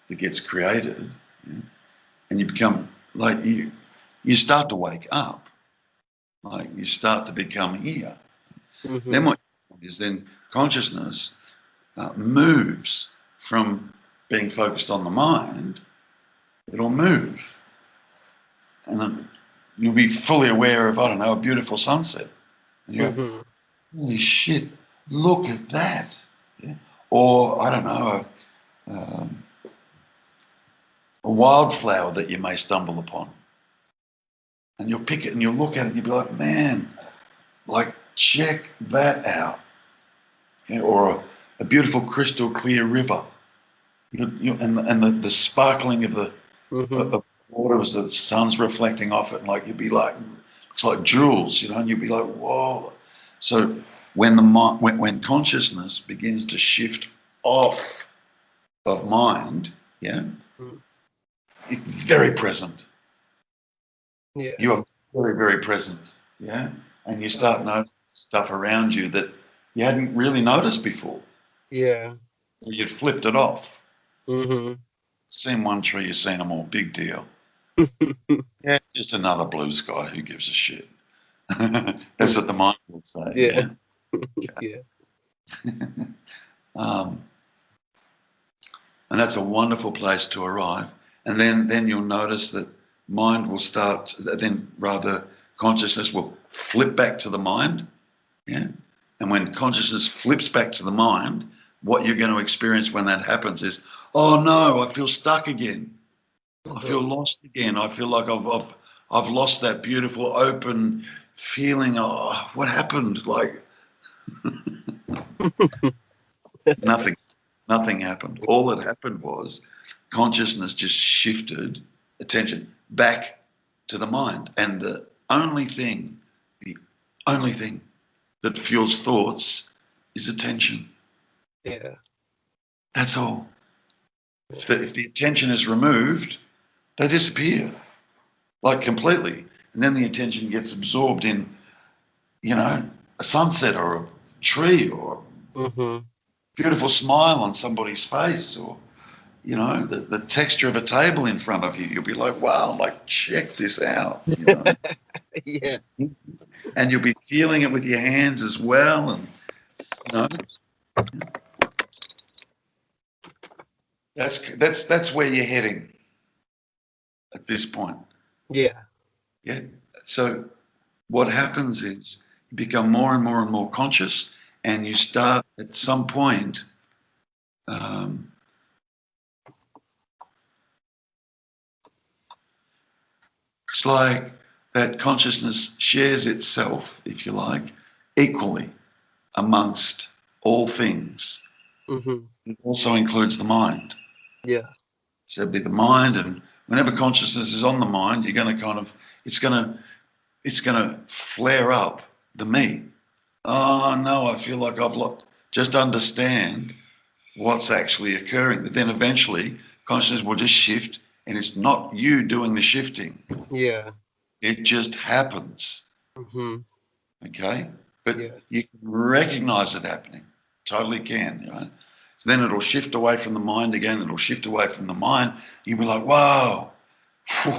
B: that gets created, yeah, and you become like you start to wake up, like you start to become here. Then
A: Mm-hmm.
B: what is then consciousness moves from being focused on the mind, it'll move. And then you'll be fully aware of, I don't know, a beautiful sunset. And you go,
A: Mm-hmm.
B: holy shit, look at that. Yeah? Or, I don't know, a wildflower that you may stumble upon. And you'll pick it and you'll look at it and you'll be like, man, like, check that out. Yeah? Or a beautiful crystal clear river. And the sparkling of the
A: Mm-hmm.
B: of water as the sun's reflecting off it, and like you'd be like, it's like jewels, you know, and you'd be like, whoa. So when when consciousness begins to shift off of mind, yeah,
A: Mm-hmm.
B: you're very present.
A: Yeah.
B: You are very, very present, yeah, and you start noticing stuff around you that you hadn't really noticed before.
A: Yeah.
B: You'd flipped it off.
A: Mm-hmm.
B: Seen one tree, you've seen them all. Big deal. Yeah, just another blue sky. Who gives a shit? That's what the mind will say.
A: Yeah.
B: Yeah.
A: Yeah.
B: Um, and that's a wonderful place to arrive. And then you'll notice that mind will start. Then rather consciousness will flip back to the mind. Yeah. And when consciousness flips back to the mind, what you're going to experience when that happens is, oh no, I feel stuck again. I feel
A: Mhm.
B: lost again. I feel like I've lost that beautiful open feeling. Oh, what happened? Like nothing, nothing happened. All that happened was consciousness just shifted attention back to the mind. And the only thing that fuels thoughts is attention.
A: Yeah.
B: That's all. If the attention is removed, they disappear like completely. And then the attention gets absorbed in, you know, a sunset or a tree or
A: Hmm.
B: a beautiful smile on somebody's face or, you know, the texture of a table in front of you. You'll be like, wow, like, check this out, you know.
A: Yeah.
B: And you'll be feeling it with your hands as well. And, you know, that's where you're heading at this point.
A: Yeah.
B: Yeah. So what happens is you become more and more and more conscious, and you start at some point. Um, it's like that consciousness shares itself, if you like, equally amongst all things.
A: Hmm.
B: It also includes the mind.
A: Yeah.
B: So it'd be the mind, and whenever consciousness is on the mind, you're going to kind of, it's going to, it's going to flare up the me. Oh no, I feel like I've lost. Just understand what's actually occurring. But then eventually, consciousness will just shift, and it's not you doing the shifting.
A: Yeah.
B: It just happens.
A: Hmm.
B: Okay, but
A: Yeah.
B: you can recognize it happening. Totally can, right? So then it'll shift away from the mind again. It'll shift away from the mind. You'll be like, wow, phew,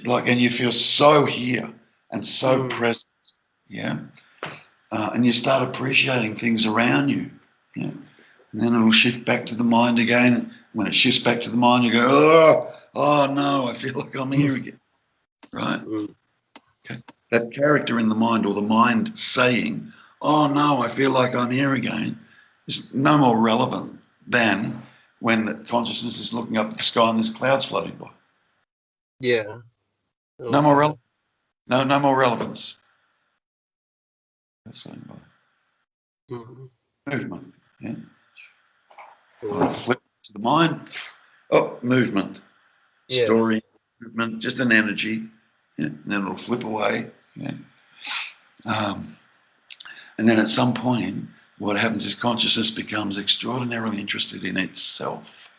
B: like, and you feel so here and so
A: Mm.
B: present. Yeah, and you start appreciating things around you. Yeah, and then it'll shift back to the mind again. When it shifts back to the mind, you go, oh no, I feel like I'm here again, right?
A: Mm.
B: Okay. That character in the mind or the mind saying, oh no, I feel like I'm here again, is no more relevant than when the consciousness is looking up at the sky and there's clouds floating by.
A: Yeah.
B: No more
A: Okay.
B: relevance. No more relevance. That's floating by.
A: Hmm.
B: Movement. Yeah. Oh,
A: Cool.
B: flip to the mind. Oh, movement.
A: Yeah.
B: Story, movement, just an energy. Yeah. And then it'll flip away. Yeah. Um, and then at some point, what happens is consciousness becomes extraordinarily interested in itself,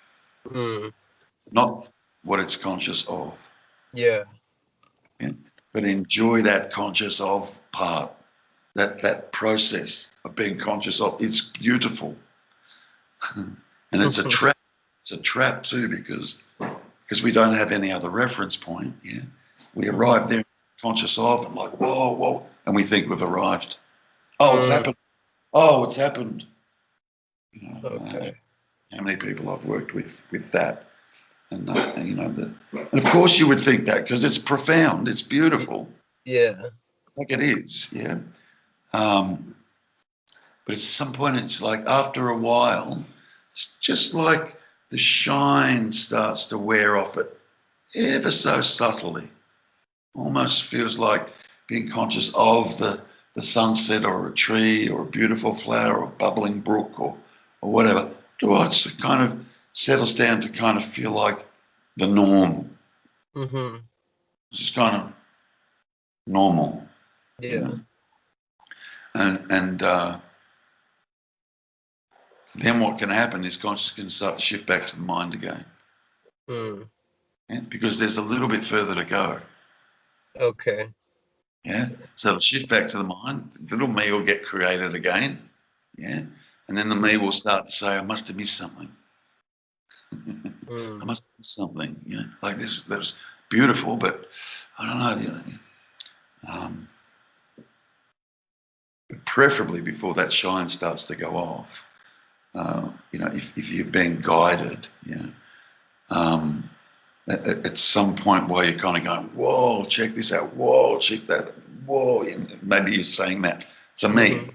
A: Mm.
B: not what it's conscious of,
A: Yeah.
B: yeah? But enjoy that conscious of part, that process of being conscious of. It's beautiful, and it's a trap. It's a trap too because we don't have any other reference point. Yeah, we arrive
A: Hmm.
B: there conscious of and like whoa whoa, and we think we've arrived. Oh, it's
A: Mm.
B: happened. Oh, it's happened. You know,
A: Okay.
B: how many people I've worked with that, and you know that, and of course you would think that because it's profound, it's
A: Y-
B: beautiful,
A: Yeah.
B: like it is, yeah. Um, but at some point, it's like after a while, it's just like the shine starts to wear off it ever so subtly. Almost feels like being conscious of the sunset or a tree or a beautiful flower or bubbling brook or whatever. It kind of settles down to kind of feel like the norm.
A: Hmm.
B: It's just kind of normal, you
A: Yeah.
B: know. And then what can happen is consciousness can start to shift back to the mind again,
A: Mm.
B: yeah? Because there's a little bit further to go.
A: Okay.
B: Yeah. So it'll shift back to the mind. Little me will get created again. Yeah. And then the me will start to say, I must have missed something. I
A: Mm.
B: must have missed something, you know, like this. There's beautiful, but I don't know, you know, preferably before that shine starts to go off. You know, if you're being guided, you know, at some point while you're kind of going, whoa, check this out, whoa, check that, whoa, and maybe you're saying that to
A: Mm-hmm.
B: me.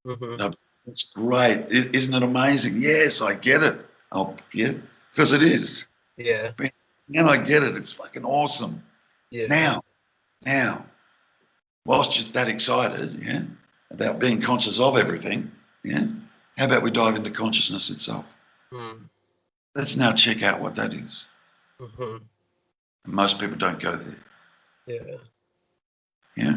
A: Mm-hmm.
B: No, it's great. Isn't it amazing? Yes, I get it. Oh, yeah, because it is.
A: Yeah.
B: And I get it. It's fucking awesome.
A: Yeah.
B: Now, whilst you're that excited, yeah, about being conscious of everything, yeah, how about we dive into consciousness itself?
A: Mm.
B: Let's now check out what that is.
A: Mm-hmm.
B: Most people don't go there.
A: Yeah.
B: Yeah,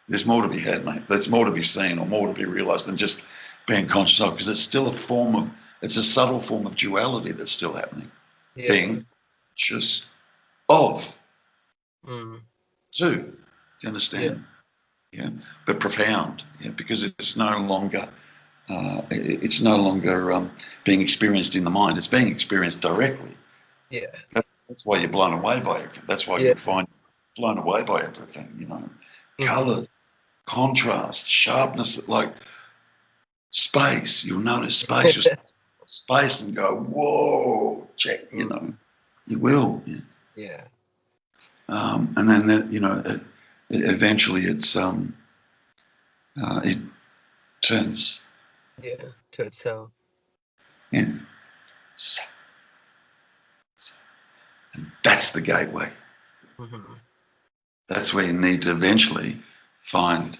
B: there's more to be had, mate. There's more to be seen or more to be realised than just being conscious of, because it's still a form of, it's a subtle form of duality that's still happening.
A: Yeah.
B: Being conscious of,
A: Mm.
B: too. Do you
A: Yeah.
B: understand? Yeah, but profound. Yeah, because it's no longer being experienced in the mind. It's being experienced directly.
A: Yeah.
B: That's why you're blown away by everything. That's why
A: Yeah.
B: you find blown away by everything. You know,
A: Mm-hmm.
B: colours, contrast, sharpness, like space. You'll notice space. You'll space and go, whoa, check. You
A: Mm.
B: know, you will. Yeah.
A: Yeah.
B: And then you know, eventually it turns.
A: Yeah. To itself.
B: Yeah. That's the gateway.
A: Mm-hmm.
B: That's where you need to eventually find.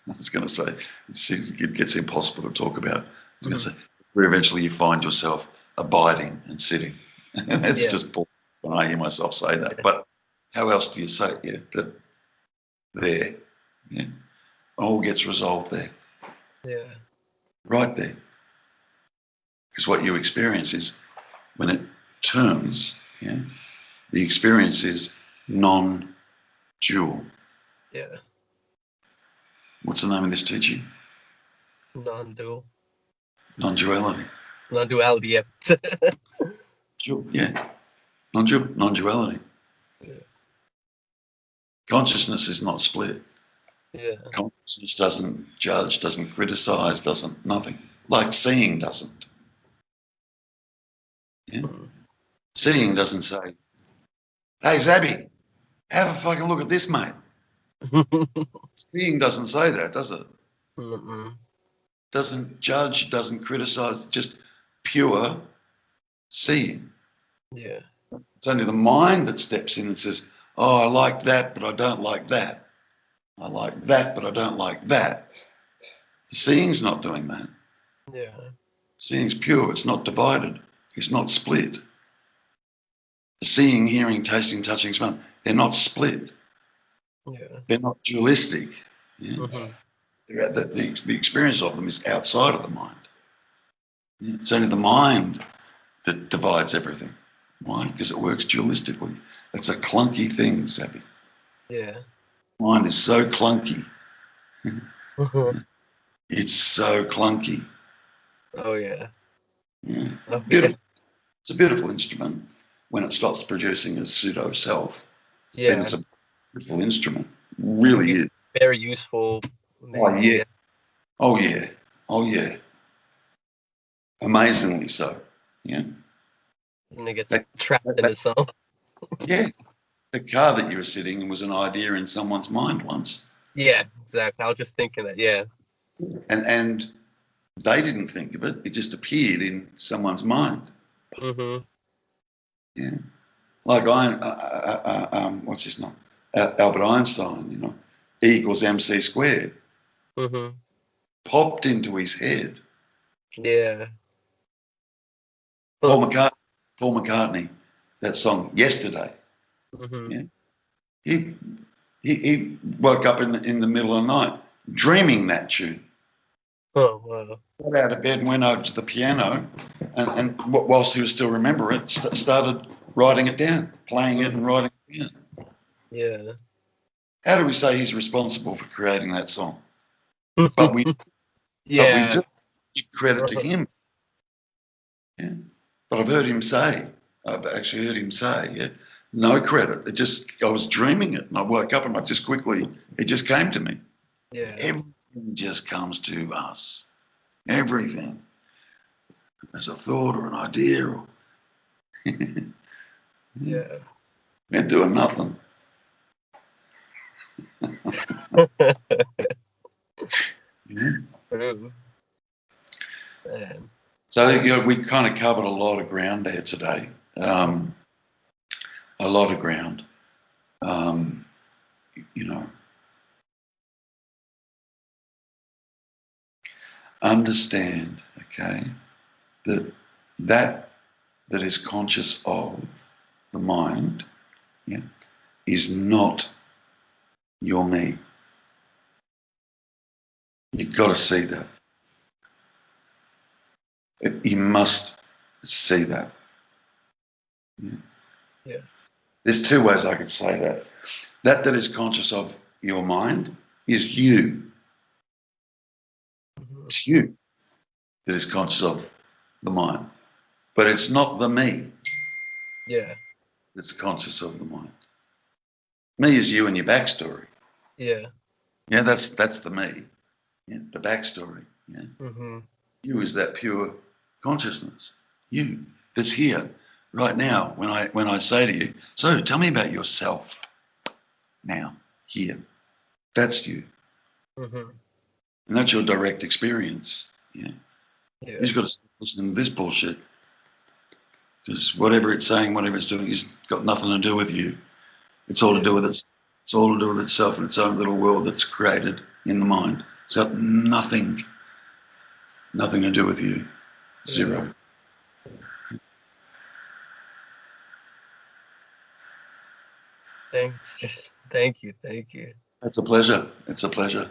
B: I was going to say it gets impossible to talk about. I was going to
A: Mm-hmm.
B: say where eventually you find yourself abiding and sitting. And that's
A: Yeah.
B: just bull when I hear myself say that.
A: Yeah.
B: But how else do you say it? Yeah, but there, yeah, all gets resolved there,
A: Yeah.
B: right there. Because what you experience is when it turns, yeah, the experience is non-dual.
A: Yeah.
B: What's the name of this teaching?
A: Non-dual.
B: Non-duality.
A: Non-duality. Yeah.
B: Yeah, non-duality.
A: Yeah.
B: Consciousness is not split.
A: Yeah.
B: Consciousness doesn't judge, doesn't criticize, doesn't nothing. Like seeing doesn't. Yeah?
A: Mm.
B: Seeing doesn't say, "Hey Zabi, have a fucking look at this, mate." Seeing doesn't say that, does it?
A: Mm-mm.
B: Doesn't judge, doesn't criticize, just pure seeing.
A: Yeah.
B: It's only the mind that steps in and says, "Oh, I like that, but I don't like that. I like that, but I don't like that." The seeing's not doing that.
A: Yeah.
B: Seeing's pure. It's not divided. It's not split. The seeing, hearing, tasting, touching, smelling, they're not split.
A: Yeah.
B: They're not dualistic. Yeah?
A: Mm-hmm.
B: The experience of them is outside of the mind. Yeah? It's only the mind that divides everything. Why? Because it works dualistically. It's a clunky thing, Zabi.
A: Yeah.
B: Mind is so clunky.
A: Mhm.
B: It's so clunky.
A: Oh yeah.
B: Yeah.
A: Oh yeah.
B: Beautiful. It's a beautiful instrument when it stops producing a pseudo self. Then
A: Yeah.
B: it's a beautiful instrument.
A: It can
B: Really
A: be
B: is.
A: very useful.
B: Oh
A: Amazing.
B: yeah.
A: Yeah.
B: Oh yeah. Oh yeah. Amazingly so. Yeah.
A: And it gets
B: That,
A: trapped in
B: that,
A: itself.
B: yeah. The car that you were sitting in was an idea in someone's mind once,
A: Yeah. Exactly. I was just thinking that. Yeah.
B: and they didn't think of it. It just appeared in someone's mind.
A: Mm-hmm.
B: Yeah. Like what's his name? Albert Einstein. You know, E equals MC squared
A: Mm-hmm.
B: popped into his head.
A: Yeah. Huh.
B: Paul McCartney. Paul McCartney. That song yesterday.
A: Mm-hmm.
B: Yeah. He he woke up in the middle of the night dreaming that tune.
A: Oh wow.
B: Got out of bed and went over to the piano, and whilst he was still remembering it, started writing it down, playing it and
A: Mm-hmm.
B: writing it down.
A: Yeah.
B: How do we say he's responsible for creating that song? But we but we
A: Yeah.
B: do give credit to him. Yeah. But I've heard him say, I've actually heard him say, yeah, no credit. I was dreaming it and I woke up and it just came to me.
A: Yeah.
B: Everything just comes to us. Everything. As a thought or an idea or
A: Yeah.
B: we're doing nothing. Yeah.
A: True. Man.
B: So I think we kind of covered a lot of ground there today. A lot of ground. Um, you know, understand, okay, that that that is conscious of the mind, yeah, is not your me. You've got to see that. You must see that. Yeah.
A: Yeah.
B: There's two ways I could say that. That is conscious of your mind is you.
A: Mhm.
B: It's you that is conscious of the mind. But it's not the me
A: Yeah.
B: that's conscious of the mind. Me is you and your backstory.
A: Yeah.
B: Yeah, that's the me. Yeah, the backstory. Yeah.
A: Mhm.
B: You is that pure consciousness. You that's here right now when I say to you, so tell me about yourself now, here. That's you.
A: Mhm.
B: And that's your direct experience. Yeah. You
A: Yeah.
B: just got to stop listening to this bullshit. Because whatever it's saying, whatever it's doing, is got nothing to do with you. It's all to
A: Yeah.
B: do with its. It's all to do with itself and its own little world that's created in the mind. It's got nothing to do with you.
A: Yeah.
B: Zero.
A: Thanks. Just thank you. Thank you.
B: It's a pleasure. It's a pleasure.